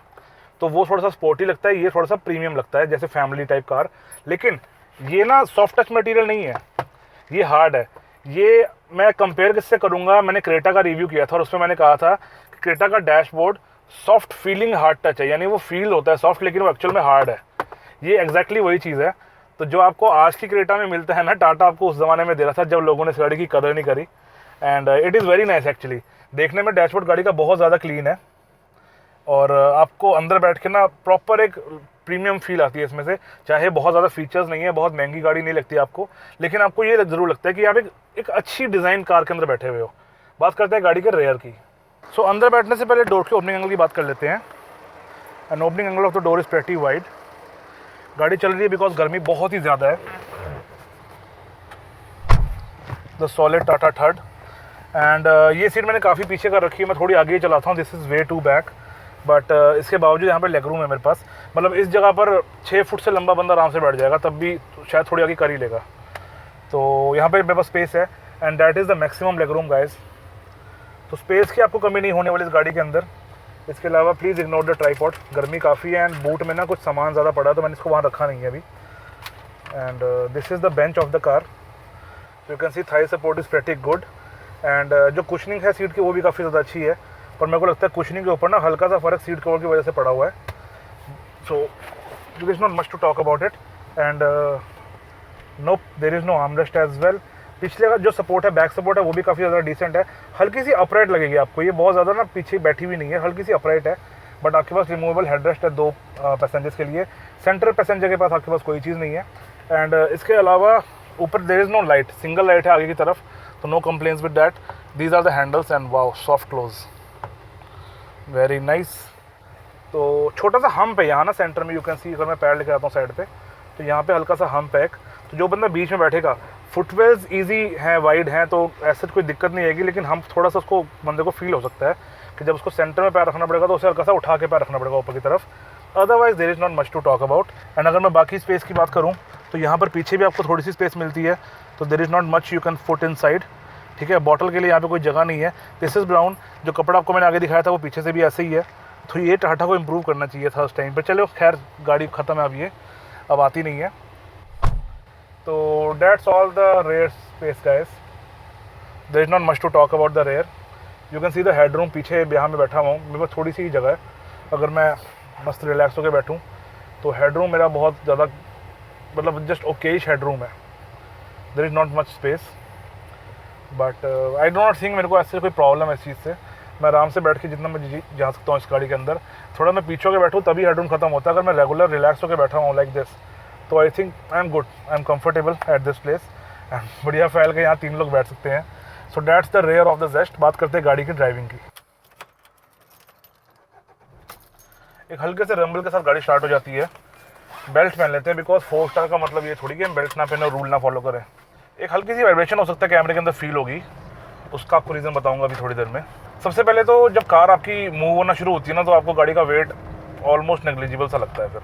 A: तो वो थोड़ा सा स्पोर्टी लगता है। ये थोड़ा सा प्रीमियम लगता है, जैसे फैमिली टाइप कार। लेकिन ये ना सॉफ्ट टच मटेरियल नहीं है, ये हार्ड है। ये मैं कंपेयर किससे करूँगा, मैंने क्रेटा का रिव्यू किया था और उसमें मैंने कहा था कि क्रेटा का dashboard soft feeling hard touch है, यानी वो फील होता है सॉफ्ट, लेकिन वो एक्चुअल में हार्ड है। ये एग्जैक्टली वही चीज़ है। तो जो आपको आज की क्रेटा में मिलता है ना, टाटा आपको उस ज़माने में दे रहा था जब लोगों ने इस गाड़ी की कदर नहीं करी। And it is very nice actually. देखने में डैशबोर्ड गाड़ी का बहुत ज़्यादा क्लीन है। और आपको अंदर बैठ के ना प्रॉपर एक प्रीमियम फील आती है इसमें से। चाहे बहुत ज़्यादा फीचर्स नहीं है, बहुत महंगी गाड़ी नहीं लगती आपको, लेकिन आपको ये ज़रूर लगता है कि आप एक अच्छी डिज़ाइन कार के अंदर बैठे हुए हो। बात करते हैं गाड़ी के रेयर की। सो अंदर बैठने से पहले डोर के ओपनिंग एंगल की बात कर लेते हैं। And opening angle of the door is pretty wide. गाड़ी चल रही है बिकॉज गर्मी बहुत ही ज़्यादा है। The solid Tata third. And ये सीट मैंने काफ़ी पीछे कर रखी है, मैं थोड़ी आगे ही चलाता हूँ, this is way to back. बट इसके बावजूद यहाँ पे लेग रूम है मेरे पास, मतलब इस जगह पर 6 फुट से लंबा बंदा आराम से बैठ जाएगा, तब भी शायद थोड़ी आगे कर ही लेगा। तो यहाँ पे मेरे पास स्पेस है and that is the maximum leg room guys. तो स्पेस की आपको कमी नहीं होने वाली इस गाड़ी के अंदर। इसके अलावा प्लीज़ इग्नोर द ट्राईपॉड, गर्मी काफ़ी है एंड बूट में ना कुछ सामान ज़्यादा पड़ा तो मैंने इसको वहाँ रखा नहीं है अभी। And this is the bench of the car. You can C Thai support is pretty good. And जो कुशनिंग है सीट की वो भी काफ़ी ज़्यादा अच्छी है, पर मेरे को लगता है कुशनिंग के ऊपर ना हल्का सा फ़र्क सीट कवर की वजह से पड़ा हुआ है। So there is not much to talk about it. And no there is no armrest as well. पिछले का जो सपोर्ट है, बैक सपोर्ट है, वो भी काफ़ी ज़्यादा डिसेंट है। हल्की सी अपराइट लगेगी आपको, ये बहुत ज़्यादा ना पीछे बैठी हुई नहीं है, हल्की सी अपराइट है। बट आपके पास रिमूवेबल हेडरेस्ट है 2 पैसेंजर्स के लिए। सेंट्रल पैसेंजर के पास आपके पास कोई चीज़ नहीं है। एंड इसके अलावा ऊपर there is no light, single light है आगे की तरफ, तो no complaints with that. These are the handles and wow soft close, very nice. तो छोटा सा हम्प है यहाँ ना सेंटर में, यू कैन सी। अगर मैं पैर लेके आता हूँ साइड पे, तो यहाँ पे हल्का सा हम्प है एक, तो जो बंदा बीच में बैठेगा, फुटवेल्स ईजी हैं, वाइड हैं, तो ऐसे कोई दिक्कत नहीं आएगी। लेकिन हम थोड़ा सा उसको बंदे को फील हो सकता है कि जब उसको सेंटर में पैर रखना पड़ेगा तो उसे हल्का सा उठा के पैर रखना पड़ेगा ऊपर की तरफ। Otherwise there is not much to talk about. And अगर मैं बाकी स्पेस की बात करूँ तो यहाँ पर पीछे भी आपको थोड़ी सी स्पेस मिलती है, तो there is not much you can put inside. ठीक है, बॉटल के लिए यहाँ पे कोई जगह नहीं है। This is brown. जो कपड़ा आपको मैंने आगे दिखाया था वो पीछे से भी ऐसे ही है, तो ये टाटा को इम्प्रूव करना चाहिए था उस टाइम पर। चलो खैर, गाड़ी ख़त्म है अब, ये अब आती नहीं है। तो that's all the rear space guys, there is not much to talk about the rear. You can see the head room. पीछे यहाँ में बैठा हुआ हूँ, मेरे पास थोड़ी सी ही जगह है। अगर मैं मस्त रिलैक्स होकर बैठूँ तो हेड रूम मेरा बहुत ज़्यादा, मतलब जस्ट ओकेश हेड रूम है। There is not much space, but I do not think मेरे को ऐसे कोई प्रॉब्लम है इस चीज़ से। मैं आराम से बैठ के जितना मैं जा सकता हूँ इस गाड़ी के अंदर। थोड़ा मैं पीछे होकर बैठूँ तभी हेड रूम खत्म होता है। अगर मैं रेगुलर रिलैक्स होकर बैठा हूँ लाइक दिस, तो I think I am good, I am comfortable at this place. And बढ़िया फैल के यहाँ 3 लोग बैठ सकते हैं। So that's the rear of the Zest. बात करते हैं गाड़ी की ड्राइविंग की। एक हल्के से रंबल के साथ गाड़ी स्टार्ट हो जाती है। बेल्ट पहन लेते हैं, बिकॉज 4 स्टार का मतलब ये थोड़ी कि हम बेल्ट ना पहने और रूल ना फॉलो करें। एक हल्की सी वाइब्रेशन हो सकता है कैमरे के अंदर फील होगी, उसका आपको रीज़न बताऊंगा अभी थोड़ी देर में। सबसे पहले तो जब कार आपकी मूव होना शुरू होती है ना, तो आपको गाड़ी का वेट ऑलमोस्ट नेग्लिजिबल सा लगता है। फिर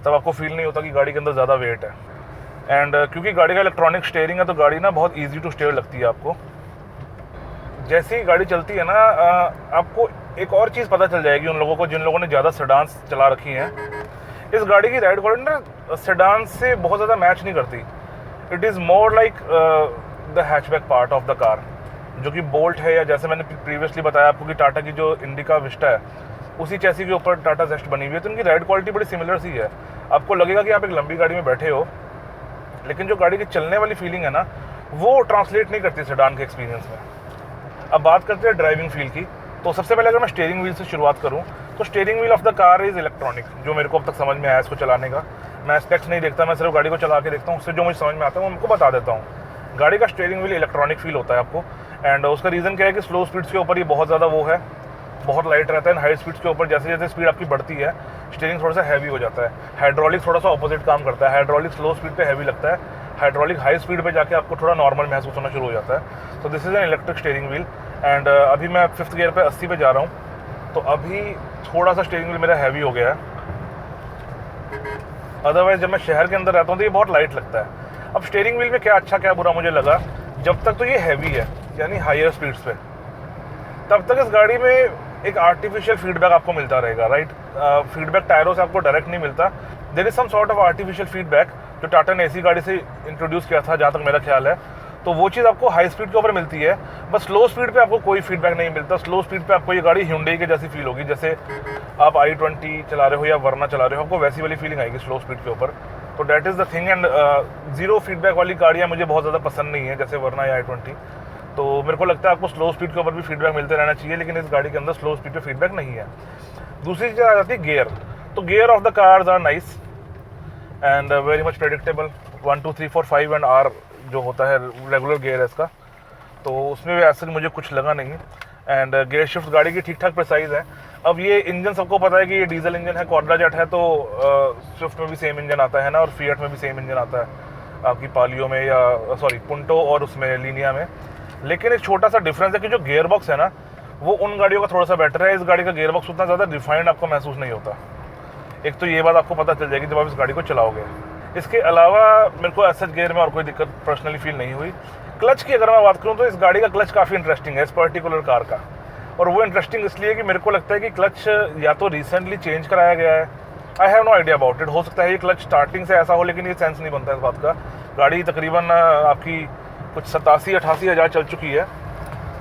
A: तब आपको फील नहीं होता कि गाड़ी के अंदर ज़्यादा वेट है। एंड क्योंकि गाड़ी का इलेक्ट्रॉनिक स्टीयरिंग है, तो गाड़ी ना बहुत ईजी टू स्टीयर लगती है आपको। जैसे ही गाड़ी चलती है ना, आपको एक और चीज़ पता चल जाएगी उन लोगों को जिन लोगों ने ज़्यादा सेडान्स चला रखी हैं। इस गाड़ी की राइड क्वालिटी ना सेडान्स से बहुत ज़्यादा मैच नहीं करती। It is more like the hatchback part of the car, जो कि बोल्ट है, या जैसे मैंने प्रीवियसली बताया आपको कि टाटा की जो इंडिका विस्टा है, उसी चैसी के ऊपर टाटा जेस्ट बनी हुई है। तो उनकी राइड क्वालिटी बड़ी सिमिलर सी है। आपको लगेगा कि आप एक लंबी गाड़ी में बैठे हो, लेकिन जो गाड़ी की चलने वाली फीलिंग है ना, वो ट्रांसलेट नहीं करती सेडान के एक्सपीरियंस में। अब बात करते हैं ड्राइविंग फील की। तो सबसे पहले अगर मैं स्टीयरिंग व्हील से शुरुआत करूं, तो steering wheel of the car is electronic, जो मेरे को अब तक समझ में आया इसको चलाने का। मैं स्पेक्स नहीं देखता, मैं सिर्फ गाड़ी को चला के देखता हूँ, उससे जो मुझे समझ में आता है वो उनको बता देता हूँ। गाड़ी का स्टीयरिंग व्हील इलेक्ट्रॉनिक फील होता है आपको। एंड उसका रीज़न क्या है कि स्लो स्पीड्स के ऊपर ये बहुत ज़्यादा वो है, बहुत लाइट रहता है। हाई स्पीड्स के ऊपर जैसे जैसे स्पीड आपकी बढ़ती है, स्टीयरिंग थोड़ा सा हैवी हो जाता है। हाइड्रोलिक थोड़ा सा ऑपोजिट काम करता है। हाइड्रोलिक स्लो स्पीड पे हैवी लगता है, हाइड्रोलिक हाई स्पीड पे जाके आपको थोड़ा नॉर्मल महसूस होना शुरू हो जाता है। तो this is an electric steering wheel. And अभी मैं 5th गियर पे 80 पे जा रहा हूँ, तो अभी थोड़ा सा स्टीयरिंग व्हील मेरा हैवी हो गया है। अदरवाइज जब मैं शहर के अंदर रहता हूँ तो ये बहुत लाइट लगता है। अब स्टीयरिंग व्हील में क्या अच्छा क्या बुरा मुझे लगा, जब तक तो ये हैवी है, यानी हायर स्पीड्स पे, तब तक इस गाड़ी में एक आर्टिफिशियल फीडबैक आपको मिलता रहेगा। राइट, फीडबैक टायरों से आपको डायरेक्ट नहीं मिलता। There is some sort of artificial feedback जो टाटा ने ऐसी गाड़ी से इंट्रोड्यूस किया था, जहाँ तक मेरा ख्याल है। तो वो चीज़ आपको हाई स्पीड के ऊपर मिलती है, बस स्लो स्पीड पे आपको कोई फीडबैक नहीं मिलता। स्लो स्पीड पे आपको ये गाड़ी Hyundai के जैसी फील होगी, जैसे आप i20 चला रहे हो या वरना चला रहे हो, आपको वैसी वाली फीलिंग आएगी स्लो स्पीड के ऊपर। तो that is the thing. And zero feedback वाली गाड़ियाँ मुझे बहुत ज़्यादा पसंद नहीं है, जैसे वरना या i20। तो मेरे को लगता है आपको स्लो स्पीड के ऊपर भी फीडबैक मिलते रहना चाहिए, लेकिन इस गाड़ी के अंदर स्लो स्पीड पे फीडबैक नहीं है। दूसरी चीज़ आ जाती है गियर। तो gear of the cars are nice and very much predictable. 1 2 3 4 5 and R जो होता है रेगुलर गियर है इसका, तो उसमें भी ऐसे मुझे कुछ लगा नहीं। एंड गियर शिफ्ट गाड़ी की ठीक ठाक प्रिसाइज है। अब ये इंजन सबको पता है कि ये डीजल इंजन है, क्वाड्राजेट है, तो स्विफ्ट में भी सेम इंजन आता है ना, और फिएट में भी सेम इंजन आता है आपकी पालियो में या सॉरी पुंटो और उसमें लीनिया में। लेकिन एक छोटा सा डिफरेंस है कि जो गियर बॉक्स है ना वो उन गाड़ियों का थोड़ा सा बेटर है। इस गाड़ी का गियर बॉक्स उतना ज़्यादा रिफाइंड आपको महसूस नहीं होता। एक तो ये बात आपको पता चल जाएगी जब आप इस गाड़ी को चलाओगे। इसके अलावा मेरे को ऐसा गियर में और कोई दिक्कत पर्सनली फील नहीं हुई। क्लच की अगर मैं बात करूँ तो इस गाड़ी का क्लच काफ़ी इंटरेस्टिंग है इस पर्टिकुलर कार का, और वो इंटरेस्टिंग इसलिए कि मेरे को लगता है कि क्लच या तो रिसेंटली चेंज कराया गया है, I have no idea about it. हो सकता है ये क्लच स्टार्टिंग से ऐसा हो, लेकिन ये सेंस नहीं बनता इस बात का। गाड़ी तकरीबन आपकी कुछ 87-88 हज़ार चल चुकी है,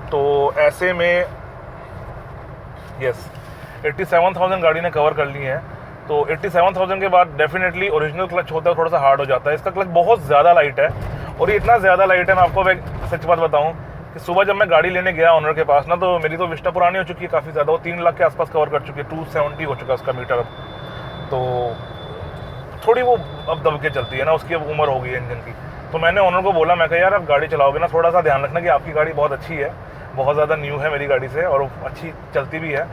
A: तो ऐसे में यस 87,000 गाड़ी ने कवर कर ली है। तो 87,000 के बाद डेफिनेटली ओरिजिनल क्लच होता है थोड़ा सा हार्ड हो जाता है। इसका क्लच बहुत ज़्यादा लाइट है, और ये इतना ज़्यादा लाइट है, मैं आपको एक सच बात बताऊँ कि सुबह जब मैं गाड़ी लेने गया ओनर के पास ना, तो मेरी तो विस्टा पुरानी हो चुकी है काफ़ी ज़्यादा, वो 3 लाख के आसपास कवर कर चुकी है, 270 हो चुका है उसका मीटर अब। तो थोड़ी वो अब दब के चलती है ना, उसकी अब उम्र हो गई है इंजन की। तो मैंने ओनर को बोला, मैं कहा यार आप गाड़ी चलाओगे ना थोड़ा सा ध्यान रखना कि आपकी गाड़ी बहुत अच्छी है, बहुत ज़्यादा न्यू है मेरी गाड़ी से, और अच्छी चलती भी है,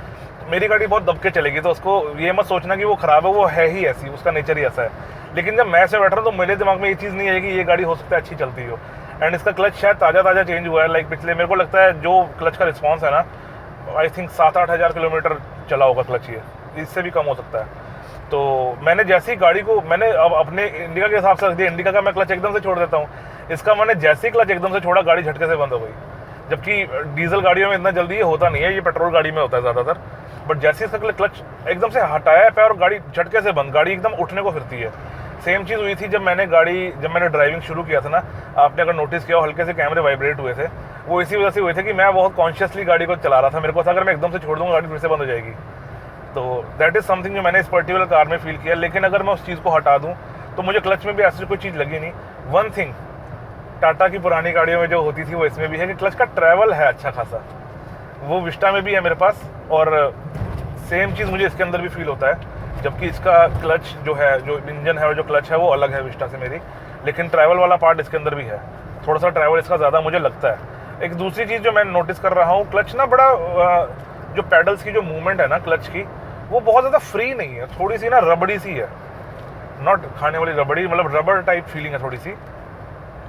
A: तो मेरी गाड़ी बहुत दब के चलेगी, तो उसको ये मत सोचना कि वो ख़राब है, वो है ही ऐसी, उसका नेचर ही ऐसा है। लेकिन जब मैं से बैठ रहा हूँ तो मेरे दिमाग में ये चीज़ नहीं है कि ये गाड़ी हो सकता है अच्छी चलती हो। एंड इसका क्लच शायद ताज़ा चेंज हुआ है, लाइक पिछले मेरे को लगता है जो क्लच का रिस्पॉन्स है ना, आई थिंक 7-8 हज़ार किलोमीटर चला होगा क्लच, ये इससे भी कम हो सकता है। तो मैंने जैसी ही गाड़ी को मैंने अब अपने इंडिका के हिसाब से रख दिया, इंडिका का मैं क्लच एकदम से छोड़ देता हूँ, इसका मैंने जैसे ही क्लच एकदम से छोड़ा गाड़ी झटके से बंद हो गई। जबकि डीजल गाड़ियों में इतना जल्दी ये होता नहीं है, ये पेट्रोल गाड़ी में होता है ज़्यादातर। बट जैसे इसका क्लच एकदम से हटाया पैर और गाड़ी झटके से बंद, गाड़ी एकदम उठने को फिरती है। सेम चीज़ हुई थी जब मैंने ड्राइविंग शुरू किया था ना, आपने अगर नोटिस किया हो हल्के से कैमरे वाइब्रेट हुए थे, वो इसी वजह से हुए थे कि मैं बहुत कॉन्शियसली गाड़ी को चला रहा था। मेरे को था अगर मैं एकदम से छोड़ दूँगा गाड़ी फिर से बंद हो जाएगी। तो दैट इज़ समथिंग जो मैंने इस पर्टिकुलर कार में फील किया। लेकिन अगर मैं उस चीज़ को हटा दूँ तो मुझे क्लच में भी ऐसी कोई चीज़ लगी नहीं। वन थिंग टाटा की पुरानी गाड़ियों में जो होती थी वो इसमें भी है कि क्लच का ट्रैवल है अच्छा खासा, वो विस्टा में भी है मेरे पास, और सेम चीज़ मुझे इसके अंदर भी फील होता है। जबकि इसका क्लच जो है, जो इंजन है और जो क्लच है वो अलग है विस्टा से मेरी, लेकिन ट्रैवल वाला पार्ट इसके अंदर भी है, थोड़ा सा ट्रैवल इसका ज़्यादा मुझे लगता है। एक दूसरी चीज़ जो मैं नोटिस कर रहा हूँ, क्लच ना बड़ा जो पैडल्स की जो मूवमेंट है ना क्लच की, वो बहुत ज़्यादा फ्री नहीं है, थोड़ी सी ना रबड़ी सी है, नॉट खाने वाली रबड़ी, मतलब रबर टाइप फीलिंग है थोड़ी सी।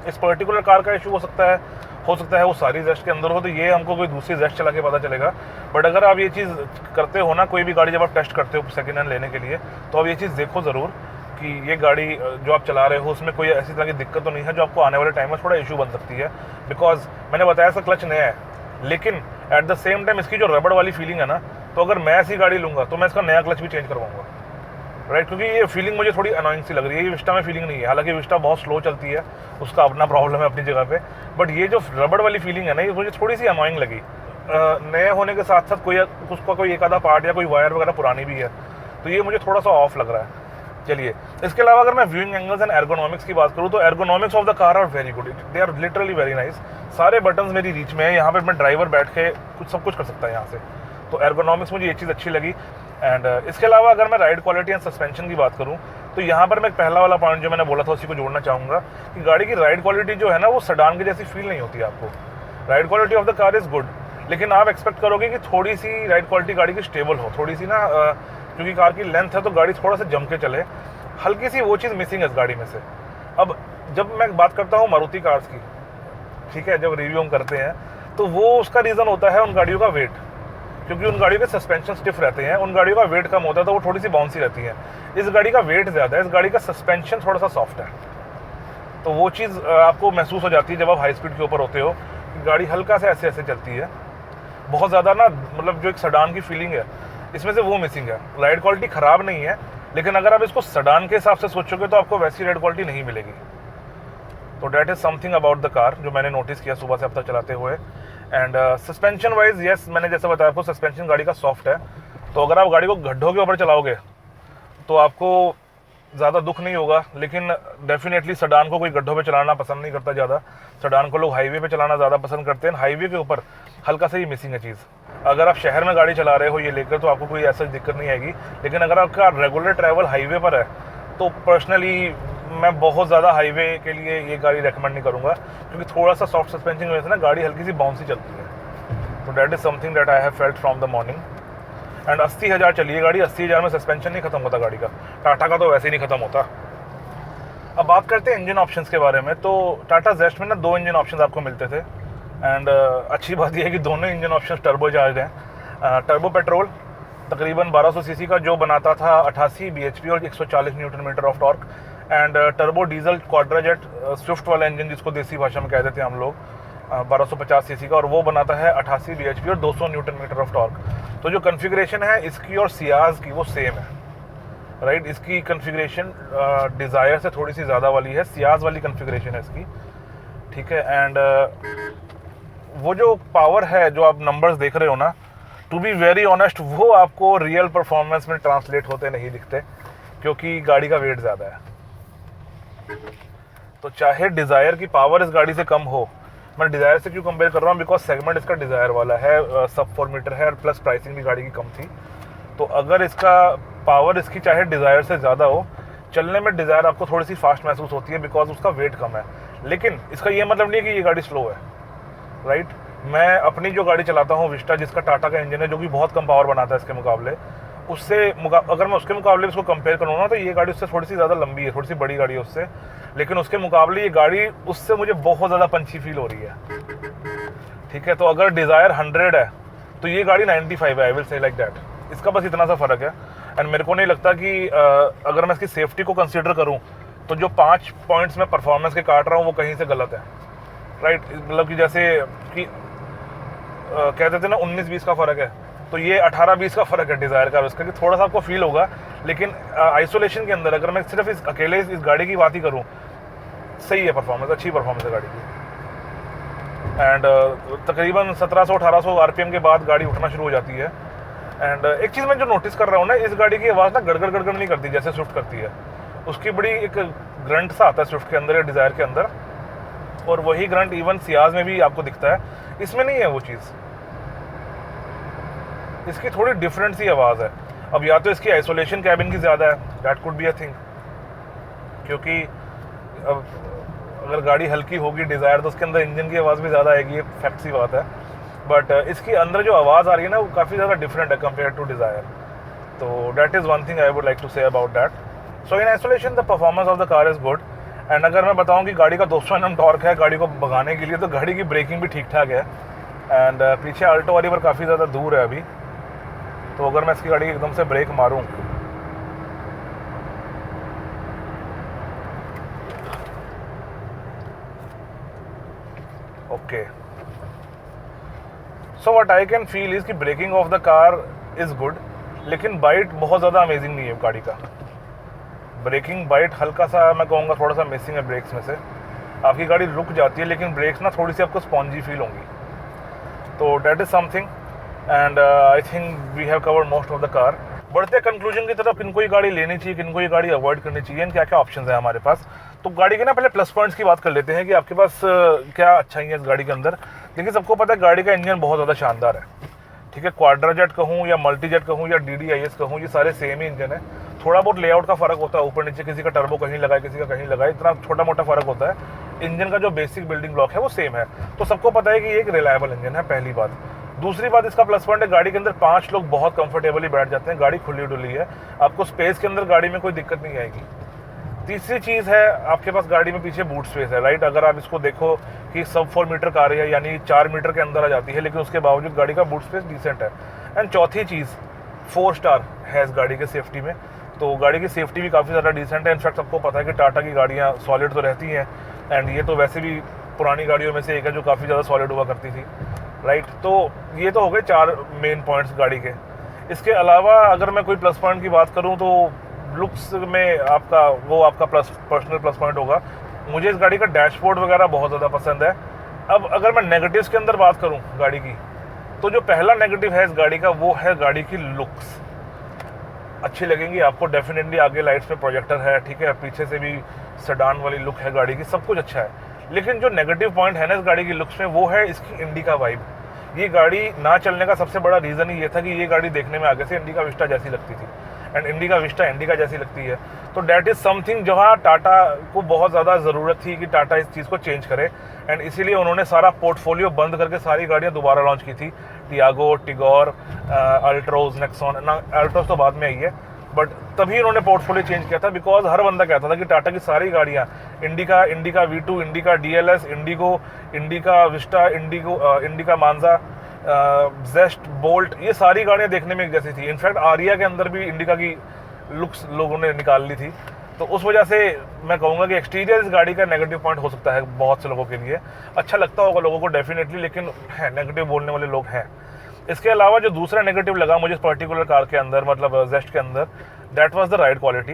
A: इस पर्टिकुलर कार का इशू हो सकता है वो सारी जेस्ट के अंदर हो, तो ये हमको कोई दूसरी जेस्ट चला के पता चलेगा। बट अगर आप ये चीज़ करते हो ना, कोई भी गाड़ी जब आप टेस्ट करते हो सेकेंड हैंड लेने के लिए, तो आप ये चीज़ देखो ज़रूर कि ये गाड़ी जो आप चला रहे हो उसमें कोई ऐसी तरह की दिक्कत तो नहीं है जो आपको आने वाले टाइम में थोड़ा इशू बन सकती है। बिकॉज मैंने बताया इसका क्लच नया है, लेकिन एट द सेम टाइम इसकी जो रबड़ वाली फीलिंग है ना, तो अगर मैं ऐसी गाड़ी लूँगा तो मैं इसका नया क्लच भी चेंज करवाऊँगा, राइट। क्योंकि ये फीलिंग मुझे थोड़ी अनोइंग सी लग रही है, ये विस्टा में फीलिंग नहीं है। हालांकि विस्टा बहुत स्लो चलती है, उसका अपना प्रॉब्लम है अपनी जगह पे, बट ये जो रबड़ वाली फीलिंग है ना, ये मुझे थोड़ी सी अनोइंग लगी। नए होने के साथ साथ उसका कोई एक आधा पार्ट या कोई वायर वगैरह पुरानी भी है, तो ये मुझे थोड़ा सा ऑफ लग रहा है। चलिए, इसके अलावा अगर मैं व्यूइंग एंगल्स एंड एर्गोनॉमिक्स की बात करूँ तो ergonomics of the car are very good, they are literally very nice. सारे बटन्स मेरी रीच में है, यहाँ पे मैं ड्राइवर बैठ के सब कुछ कर सकता है यहाँ से, तो एर्गोनॉमिक्स मुझे ये चीज़ अच्छी लगी। एंड इसके अलावा अगर मैं राइड क्वालिटी एंड सस्पेंशन की बात करूँ तो यहाँ पर मैं पहला वाला पॉइंट जो मैंने बोला था उसी को जोड़ना चाहूँगा कि गाड़ी की राइड क्वालिटी जो है ना, वो सेडान की जैसी फील नहीं होती आपको। Ride quality of the car is good, लेकिन आप एक्सपेक्ट करोगे कि थोड़ी सी राइड क्वालिटी गाड़ी की स्टेबल हो, थोड़ी सी ना, क्योंकि कार की लेंथ है तो गाड़ी थोड़ा सा जम के चले, हल्की सी वो चीज़ मिसिंग है इस गाड़ी में से। अब जब मैं बात करता हूँ मारुति कार्स की, ठीक है, जब रिव्यू हम करते हैं तो वो उसका रीज़न होता है उन गाड़ियों का वेट, क्योंकि उन गाड़ियों के सस्पेंशन स्टिफ रहते हैं, उन गाड़ियों का वेट कम होता है तो वो थोड़ी सी बाउंसी रहती है। इस गाड़ी का वेट ज़्यादा है, इस गाड़ी का सस्पेंशन थोड़ा सा सॉफ्ट है, तो वो चीज़ आपको महसूस हो जाती है जब आप हाई स्पीड के ऊपर होते हो, गाड़ी हल्का से ऐसे ऐसे चलती है, बहुत ज़्यादा ना, मतलब जो एक सेडान की फीलिंग है इसमें से वो मिसिंग है। राइड क्वालिटी ख़राब नहीं है, लेकिन अगर आप इसको सेडान के हिसाब से सोचोगे तो आपको वैसी राइड क्वालिटी नहीं मिलेगी। तो that is something about the car जो मैंने नोटिस किया सुबह से अब तक चलाते हुए। एंड सस्पेंशन वाइज येस, मैंने जैसे बताया आपको सस्पेंशन गाड़ी का सॉफ्ट है, तो अगर आप गाड़ी को गड्ढों के ऊपर चलाओगे तो आपको ज़्यादा दुख नहीं होगा। लेकिन डेफिनेटली सेडान को कोई गड्ढों पे चलाना पसंद नहीं करता ज़्यादा, सेडान को लोग हाईवे पे चलाना ज़्यादा पसंद करते हैं। हाईवे के ऊपर हल्का सा ही मिसिंग है चीज़। अगर आप शहर में गाड़ी चला रहे हो ये लेकर तो आपको कोई ऐसा दिक्कत नहीं आएगी, लेकिन अगर आपका रेगुलर ट्रैवल हाईवे पर है तो पर्सनली मैं बहुत ज़्यादा हाईवे के लिए ये गाड़ी रेकमेंड नहीं करूँगा, क्योंकि थोड़ा सा सॉफ्ट सस्पेंशन की वजह से ना गाड़ी हल्की सी बाउंसी चलती है। तो that is something that I have felt from the morning. And 80,000 चली है गाड़ी, 80,000 में सस्पेंशन नहीं खत्म होता गाड़ी का, टाटा का तो वैसे ही नहीं खत्म होता। अब बात करते हैं इंजन ऑप्शंस के बारे में। तो टाटा जेस्ट में ना 2 इंजन ऑप्शंस आपको मिलते थे, एंड अच्छी बात यह है कि दोनों इंजन ऑप्शंस टर्बो चार्ज हैं। टर्बो पेट्रोल तकरीबन 1200 सीसी का जो बनाता था 88 bhp और 140 newton metre of torque, and turbo diesel Quadrajet Swift वाला इंजन जिसको देसी भाषा में कह देते हैं हम लोग, 1250 सीसी का, और वो बनाता है 88 bhp और 200 न्यूटन मीटर ऑफ टॉर्क। तो जो कन्फिग्रेशन है इसकी और सियाज की वो सेम है, राइट। इसकी कन्फिग्रेशन डिज़ायर से थोड़ी सी ज़्यादा वाली है, सियाज वाली कन्फिग्रेशन है इसकी, ठीक है। एंड वो जो पावर है जो आप नंबर्स देख रहे हो ना, टू बी वेरी ऑनेस्ट वो आपको रियल परफॉर्मेंस में ट्रांसलेट होते नहीं दिखते, क्योंकि गाड़ी का वेट ज़्यादा है। तो चाहे डिज़ायर की पावर इस गाड़ी से कम हो, मैं डिज़ायर से क्यों कंपेयर कर रहा हूँ, बिकॉज सेगमेंट इसका डिज़ायर वाला है, सब 4 मीटर है, और प्लस प्राइसिंग भी गाड़ी की कम थी। तो अगर इसका पावर इसकी चाहे डिज़ायर से ज़्यादा हो, चलने में डिज़ायर आपको थोड़ी सी फास्ट महसूस होती है बिकॉज उसका वेट कम है, लेकिन इसका ये मतलब नहीं है कि ये गाड़ी स्लो है, राइट। मैं अपनी जो गाड़ी चलाता हूँ विस्टा, जिसका टाटा का इंजन है, जो कि बहुत कम पावर बनाता है इसके मुकाबले, अगर मैं उसके मुकाबले उसको कंपेयर करूँ ना, तो ये गाड़ी उससे थोड़ी सी ज़्यादा लंबी है, थोड़ी सी बड़ी गाड़ी है उससे, लेकिन उसके मुकाबले ये गाड़ी उससे मुझे बहुत ज़्यादा पंची फील हो रही है, ठीक है। तो अगर डिज़ायर 100 है तो ये गाड़ी 95 है, I will say like that. इसका बस इतना सा फ़र्क है। एंड मेरे को नहीं लगता कि अगर मैं इसकी सेफ्टी को कंसीडर करूँ तो जो 5 पॉइंट्स में परफॉर्मेंस के काट रहा हूँ वो कहीं से गलत है, राइट। मतलब कि जैसे कि कहते थे ना 19-20 का फ़र्क है, तो ये 18-20 का फ़र्क है डिज़ायर का उसका, कि थोड़ा सा आपको फील होगा, लेकिन आइसोलेशन के अंदर अगर मैं सिर्फ अकेले इस गाड़ी की बात ही करूँ, सही है परफॉर्मेंस, अच्छी परफॉर्मेंस है गाड़ी की। एंड तकरीबन 1700-1800 RPM के बाद गाड़ी उठना शुरू हो जाती है। एंड एक चीज़ मैं जो नोटिस कर रहा हूँ ना, इस गाड़ी की आवाज़ ना गड़गड़ गड़गड़ नहीं करती जैसे स्विफ्ट करती है, उसकी बड़ी एक ग्रंट सा आता है स्विफ्ट के अंदर या डिज़ायर के अंदर, और वही ग्रंट इवन सियाज में भी आपको दिखता है, इसमें नहीं है वो चीज़। इसकी थोड़ी डिफरेंट सी आवाज़ है। अब या तो इसकी आइसोलेशन कैबिन की ज़्यादा है, that could be a thing, क्योंकि अब अगर गाड़ी हल्की होगी डिज़ायर तो उसके अंदर इंजन की आवाज़ भी ज़्यादा आएगी, ये फैक्ट सी बात है। बट इसकी अंदर जो आवाज़ आ रही है ना वो काफ़ी ज़्यादा डिफरेंट है कंपेयर टू डिज़ायर। तो that is one thing I would like to say about that. So in isolation the performance of the car is good. And अगर मैं बताऊं कि गाड़ी का 200 Nm टॉर्क है गाड़ी को भगाने के लिए, तो गाड़ी की ब्रेकिंग भी ठीक ठाक है। एंड पीछे आल्टो वाली पर काफ़ी ज़्यादा दूर है अभी, तो अगर मैं इसकी गाड़ी एकदम से ब्रेक मारूं, okay, so what I can feel is कि braking of the car is good, लेकिन बाइट बहुत ज़्यादा अमेजिंग नहीं है गाड़ी का। ब्रेकिंग बाइट हल्का सा मैं कहूँगा थोड़ा सा मिसिंग है ब्रेक्स में से। आपकी गाड़ी रुक जाती है लेकिन ब्रेक्स ना थोड़ी सी आपको स्पॉन्जी फील होंगी, तो that is something. And I think we have covered most of the car. बढ़ते कंक्लूजन की तरफ, किनको ये गाड़ी लेनी चाहिए, किनको ये गाड़ी अवॉइड करनी चाहिए, एंड क्या क्या ऑप्शंस है हमारे पास। तो गाड़ी के ना पहले प्लस पॉइंट्स की बात कर लेते हैं कि आपके पास क्या अच्छाई है इस गाड़ी के अंदर। देखिए सबको पता है गाड़ी का इंजन बहुत ज़्यादा शानदार है, ठीक है। क्वाड्राजेट कहूँ या मल्टीजेट कहूँ या DDIS कहूँ, ये सारे सेम ही इंजन है। थोड़ा बहुत लेआउट का फ़र्क होता है, ऊपर नीचे किसी का टर्बो कहीं लगाए किसी का कहीं लगाए, इतना छोटा मोटा फ़र्क होता है। इंजन का जो बेसिक बिल्डिंग ब्लॉक है वो सेम है, तो सबको पता है कि ये एक रिलायबल इंजन है, पहली बात। दूसरी बात, इसका प्लस पॉइंट है गाड़ी के अंदर 5 लोग बहुत कंफर्टेबली बैठ जाते हैं, गाड़ी खुली डुली है, आपको स्पेस के अंदर गाड़ी में कोई दिक्कत नहीं आएगी। तीसरी चीज़ है आपके पास गाड़ी में पीछे बूट स्पेस है, राइट। अगर आप इसको देखो कि सब 4 मीटर कार है, यानी 4 मीटर के अंदर आ जाती है, लेकिन उसके बावजूद गाड़ी का बूट स्पेस डिसेंट है। एंड चौथी चीज़ 4 स्टार है इस गाड़ी के सेफ्टी में, तो गाड़ी की सेफ्टी भी काफ़ी ज़्यादा डिसेंट है। इनफैक्ट सबको पता है कि टाटा की गाड़ियाँ सॉलिड तो रहती हैं, एंड ये तो वैसे भी पुरानी गाड़ियों में से एक है जो काफ़ी ज़्यादा सॉलिड हुआ करती थी, राइट। तो ये तो हो गए 4 मेन पॉइंट्स गाड़ी के। इसके अलावा अगर मैं कोई प्लस पॉइंट की बात करूँ तो लुक्स में आपका पर्सनल प्लस पॉइंट होगा। मुझे इस गाड़ी का डैशबोर्ड वगैरह बहुत ज़्यादा पसंद है। अब अगर मैं नेगेटिव्स के अंदर बात करूँ गाड़ी की, तो जो पहला नेगेटिव है इस गाड़ी का वो है गाड़ी की लुक्स। अच्छी लगेंगी आपको डेफिनेटली, आगे लाइट्स में प्रोजेक्टर है, ठीक है, पीछे से भी सेडान वाली लुक है गाड़ी की, सब कुछ अच्छा है। लेकिन जो नेगेटिव पॉइंट है ना इस गाड़ी की लुक्स में वो है इसकी इंडिका वाइब। ये गाड़ी ना चलने का सबसे बड़ा रीज़न ही ये था कि ये गाड़ी देखने में आगे से इंडिका विस्टा जैसी लगती थी, एंड इंडिका विस्टा इंडिका जैसी लगती है। तो डैट इज़ समथिंग जहाँ टाटा को बहुत ज़्यादा ज़रूरत थी कि टाटा इस चीज़ को चेंज करे, एंड इसीलिए उन्होंने सारा पोर्टफोलियो बंद करके सारी गाड़ियाँ दोबारा लॉन्च की थी। टियागो, टिगोर, अल्ट्रोज, नेक्सॉन ना, अल्ट्रोज तो बाद में आई है, बट तभी उन्होंने पोर्टफोलियो चेंज किया था बिकॉज हर बंदा कहता था कि टाटा की सारी गाड़ियाँ indica, indica V2, indica DLS, Indigo, indica Vista, indica मांजा, जेस्ट, बोल्ट, ये सारी गाड़ियाँ देखने में एक जैसी थी। इनफैक्ट आरिया के अंदर भी इंडिका की लुक्स लोगों ने निकाल ली थी। तो उस वजह से मैं कहूँगा कि एक्सटीरियर इस गाड़ी का नेगेटिव पॉइंट हो सकता है बहुत से लोगों के लिए। अच्छा लगता होगा लोगों को डेफिनेटली, लेकिन है नेगेटिव बोलने वाले लोग हैं। इसके अलावा जो दूसरा नेगेटिव लगा मुझे इस पर्टिकुलर कार के अंदर, मतलब जेस्ट के अंदर, that was the ride quality.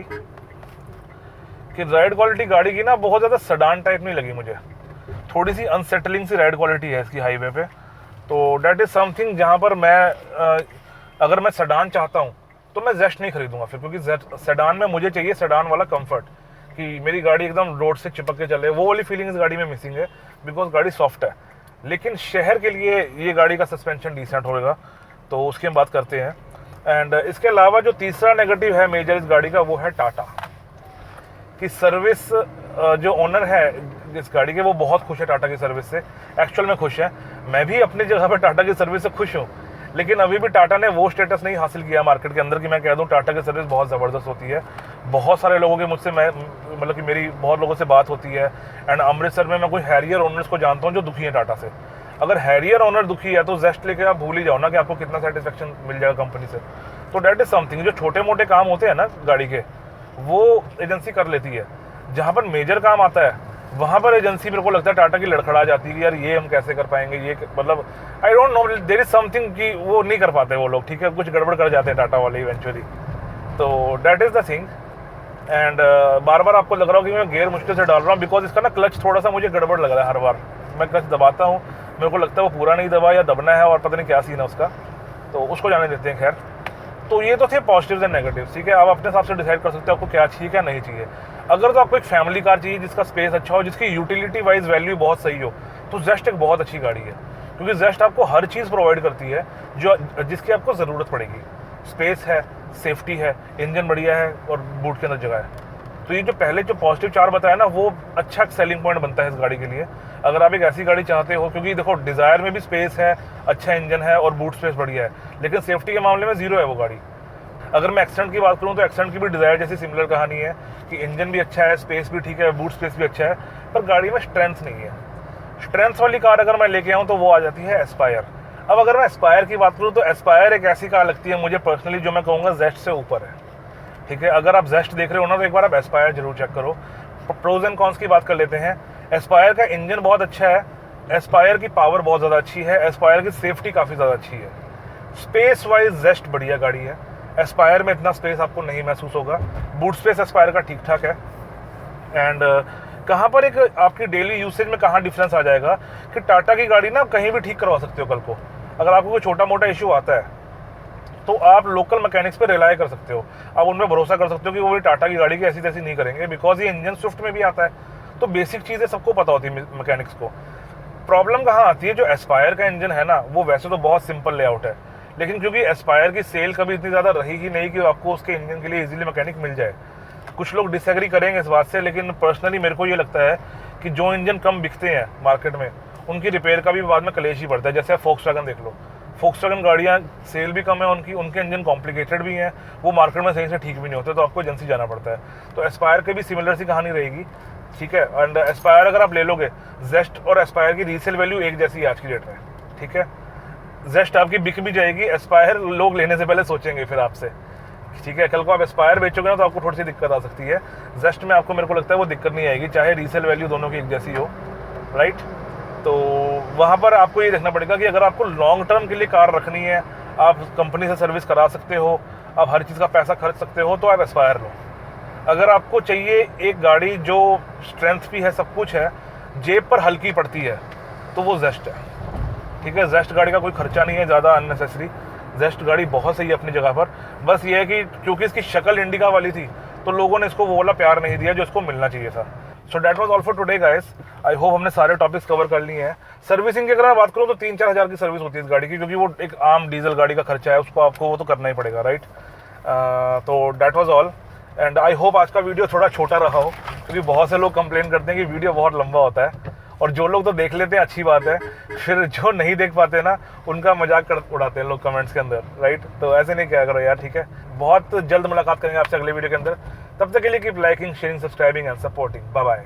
A: कि राइड क्वालिटी गाड़ी की ना बहुत ज़्यादा सडान टाइप नहीं लगी मुझे, थोड़ी सी अनसेटलिंग सी राइड क्वालिटी है इसकी हाईवे पे। तो डैट इज़ समथिंग जहाँ पर मैं अगर मैं सडान चाहता हूँ तो मैं जेस्ट नहीं खरीदूंगा फिर, क्योंकि सेडान में मुझे चाहिए सेडान वाला कंफर्ट, कि मेरी गाड़ी एकदम रोड से चिपक के चले, वो वाली फीलिंग इस गाड़ी में मिसिंग है बिकॉज गाड़ी सॉफ्ट है। लेकिन शहर के लिए ये गाड़ी का सस्पेंशन डिसेंट होगा, तो उसकी हम बात करते हैं। एंड इसके अलावा जो तीसरा नेगेटिव है मेजर इस गाड़ी का, वो है टाटा की सर्विस। जो ओनर है इस गाड़ी के वो बहुत खुश है टाटा की सर्विस से, एक्चुअल में खुश है। मैं भी अपनी जगह पर टाटा की सर्विस से खुश हूँ, लेकिन अभी भी टाटा ने वो स्टेटस नहीं हासिल किया मार्केट के अंदर कि मैं कह दूं टाटा की सर्विस बहुत ज़बरदस्त होती है। बहुत सारे लोगों के मुझसे मतलब कि मेरी बहुत लोगों से बात होती है, एंड अमृतसर में मैं कोई हैरियर ओनर्स को जानता हूं जो दुखी है टाटा से। अगर हैरियर ओनर दुखी है तो जेस्ट लेके आप भूल ही जाओ ना कि आपको कितना सेटिस्फेक्शन मिल जाएगा कंपनी से। तो डैट इज़ समथिंग, जो छोटे मोटे काम होते हैं ना गाड़ी के, वो एजेंसी कर लेती है। जहाँ पर मेजर काम आता है वहाँ पर एजेंसी मेरे को लगता है टाटा की लड़खड़ा जाती है कि यार ये हम कैसे कर पाएंगे, ये मतलब I don't know, there is something कि वो नहीं कर पाते वो लोग, ठीक है, कुछ गड़बड़ कर जाते हैं टाटा वाले इवेंचुअली। तो that is the thing. And बार बार आपको लग रहा हो कि मैं गियर मुश्किल से डाल रहा हूँ बिकॉज इसका ना क्लच थोड़ा सा मुझे गड़बड़ लग रहा है। हर बार मैं क्लच दबाता हूँ मेरे को लगता है वो पूरा नहीं दबा या दबना है और पता नहीं क्या सीन है उसका, तो उसको जाने देते हैं। खैर, तो ये तो थे पॉजिटिव्स एंड नेगेटिव्स, ठीक है। आप अपने हिसाब से डिसाइड कर सकते हो आपको क्या चाहिए क्या नहीं चाहिए। अगर तो आपको एक फैमिली कार चाहिए जिसका स्पेस अच्छा हो, जिसकी यूटिलिटी वाइज वैल्यू बहुत सही हो, तो जेस्ट एक बहुत अच्छी गाड़ी है, क्योंकि जेस्ट आपको हर चीज़ प्रोवाइड करती है जो जिसकी आपको ज़रूरत पड़ेगी। स्पेस है, सेफ्टी है, इंजन बढ़िया है और बूट के अंदर जगह है। तो ये जो पहले जो पॉजिटिव 4 बताया ना, वो अच्छा सेलिंग पॉइंट बनता है इस गाड़ी के लिए। अगर आप एक ऐसी गाड़ी चाहते हो, क्योंकि देखो डिज़ायर में भी स्पेस है, अच्छा इंजन है और बूट स्पेस बढ़िया है, लेकिन सेफ्टी के मामले में जीरो है वो गाड़ी। अगर मैं एक्सेंट की बात करूं तो एक्सेंट की भी डिज़ायर जैसी सिमिलर कहानी है कि इंजन भी अच्छा है, स्पेस भी ठीक है, बूट स्पेस भी अच्छा है, पर गाड़ी में स्ट्रेंथ नहीं है। स्ट्रेंथ वाली कार अगर मैं लेके आऊँ तो वो आ जाती है एस्पायर। अब अगर मैं एस्पायर की बात करूँ तो एस्पायर एक ऐसी कार लगती है मुझे पर्सनली जो मैं कहूँगा जेस्ट से ऊपर है, ठीक है। अगर आप जेस्ट देख रहे हो ना तो एक बार आप एस्पायर जरूर चेक करो। प्रोज एंड कॉन्स की बात कर लेते हैं। एस्पायर का इंजन बहुत अच्छा है, एस्पायर की पावर बहुत ज़्यादा अच्छी है, एस्पायर की सेफ्टी काफ़ी ज़्यादा अच्छी है। स्पेस वाइज जेस्ट बढ़िया गाड़ी है, एस्पायर में इतना स्पेस आपको नहीं महसूस होगा। बूट स्पेस एस्पायर का ठीक ठाक है। एंड कहाँ पर एक आपकी डेली यूसेज में कहाँ डिफरेंस आ जाएगा कि टाटा की गाड़ी ना कहीं भी ठीक करवा सकते हो कल को। अगर आपको कोई छोटा मोटा इशू आता है तो आप लोकल मैकेनिक्स पे रिलाई कर सकते हो, आप उन पर भरोसा कर सकते हो कि वो भी टाटा की गाड़ी की ऐसी तैसी नहीं करेंगे, बिकॉज ये इंजन स्विफ्ट में भी आता है। तो बेसिक चीज़ें सबको पता होती है मैकेनिक्स को। प्रॉब्लम कहाँ आती है, जो एस्पायर का इंजन है ना वो वैसे तो बहुत सिंपल लेआउट है, लेकिन क्योंकि एस्पायर की सेल कभी इतनी ज़्यादा रहेगी नहीं कि आपको उसके इंजन के लिए इजीली मैकेनिक मिल जाए। कुछ लोग डिसएग्री करेंगे इस बात से, लेकिन पर्सनली मेरे को ये लगता है कि जो इंजन कम बिकते हैं मार्केट में उनकी रिपेयर का भी बाद में कलेश ही पड़ता है। जैसे आप फोक्सवैगन देख लो, फोक्सवैगन गाड़ियाँ सेल भी कम है उनकी, उनके इंजन कॉम्प्लिकेटेड भी हैं, वो मार्केट में सही से ठीक भी नहीं होते, तो आपको एजेंसी जाना पड़ता है। तो एस्पायर की भी सिमिलर सी कहानी रहेगी, ठीक है। एंड एस्पायर अगर आप ले लोगे, जेस्ट और एस्पायर की रीसेल वैल्यू एक जैसी है आज की डेट में, ठीक है। जेस्ट आपकी बिक भी जाएगी, एस्पायर लोग लेने से पहले सोचेंगे फिर आपसे, ठीक है। कल को आप एस्पायर बेचोगे ना तो आपको थोड़ी सी दिक्कत आ सकती है। जेस्ट में आपको मेरे को लगता है वो दिक्कत नहीं आएगी, चाहे रीसेल वैल्यू दोनों की एक जैसी हो, राइट। तो वहाँ पर आपको ये देखना पड़ेगा कि अगर आपको लॉन्ग टर्म के लिए कार रखनी है, आप कंपनी से सर्विस करा सकते हो, आप हर चीज़ का पैसा खर्च सकते हो, तो आप एस्पायर लो। अगर आपको चाहिए एक गाड़ी जो स्ट्रेंथ भी है, सब कुछ है, जेब पर हल्की पड़ती है, तो वो जेस्ट है, ठीक है। जेस्ट गाड़ी का कोई खर्चा नहीं है ज़्यादा अननेसेसरी, जेस्ट गाड़ी बहुत सही है अपनी जगह पर। बस ये है कि क्योंकि इसकी शक्ल इंडिका वाली थी तो लोगों ने इसको वो वाला प्यार नहीं दिया जो इसको मिलना चाहिए था। So that was all for today guys. I hope हमने सारे टॉपिक्स कवर कर लिए हैं। सर्विसिंग की अगर मैं बात करूँ तो 3-4 हज़ार की सर्विस होती है इस गाड़ी की, क्योंकि वो एक आम डीजल गाड़ी का खर्चा है, उसको आपको वो तो करना ही पड़ेगा, राइट। तो that was all and I hope आज का वीडियो थोड़ा छोटा रहा हो, क्योंकि बहुत से लोग कंप्लेन करते हैं कि वीडियो बहुत लंबा होता है, और जो लोग तो देख लेते हैं अच्छी बात है, फिर जो नहीं देख पाते ना उनका मजाक कर उड़ाते हैं लोग कमेंट्स के अंदर, राइट। तो ऐसे नहीं क्या करो यार, ठीक है। बहुत जल्द मुलाकात करेंगे आपसे अगले वीडियो के अंदर। तब तक के लिए keep liking, sharing, subscribing and supporting. Bye bye.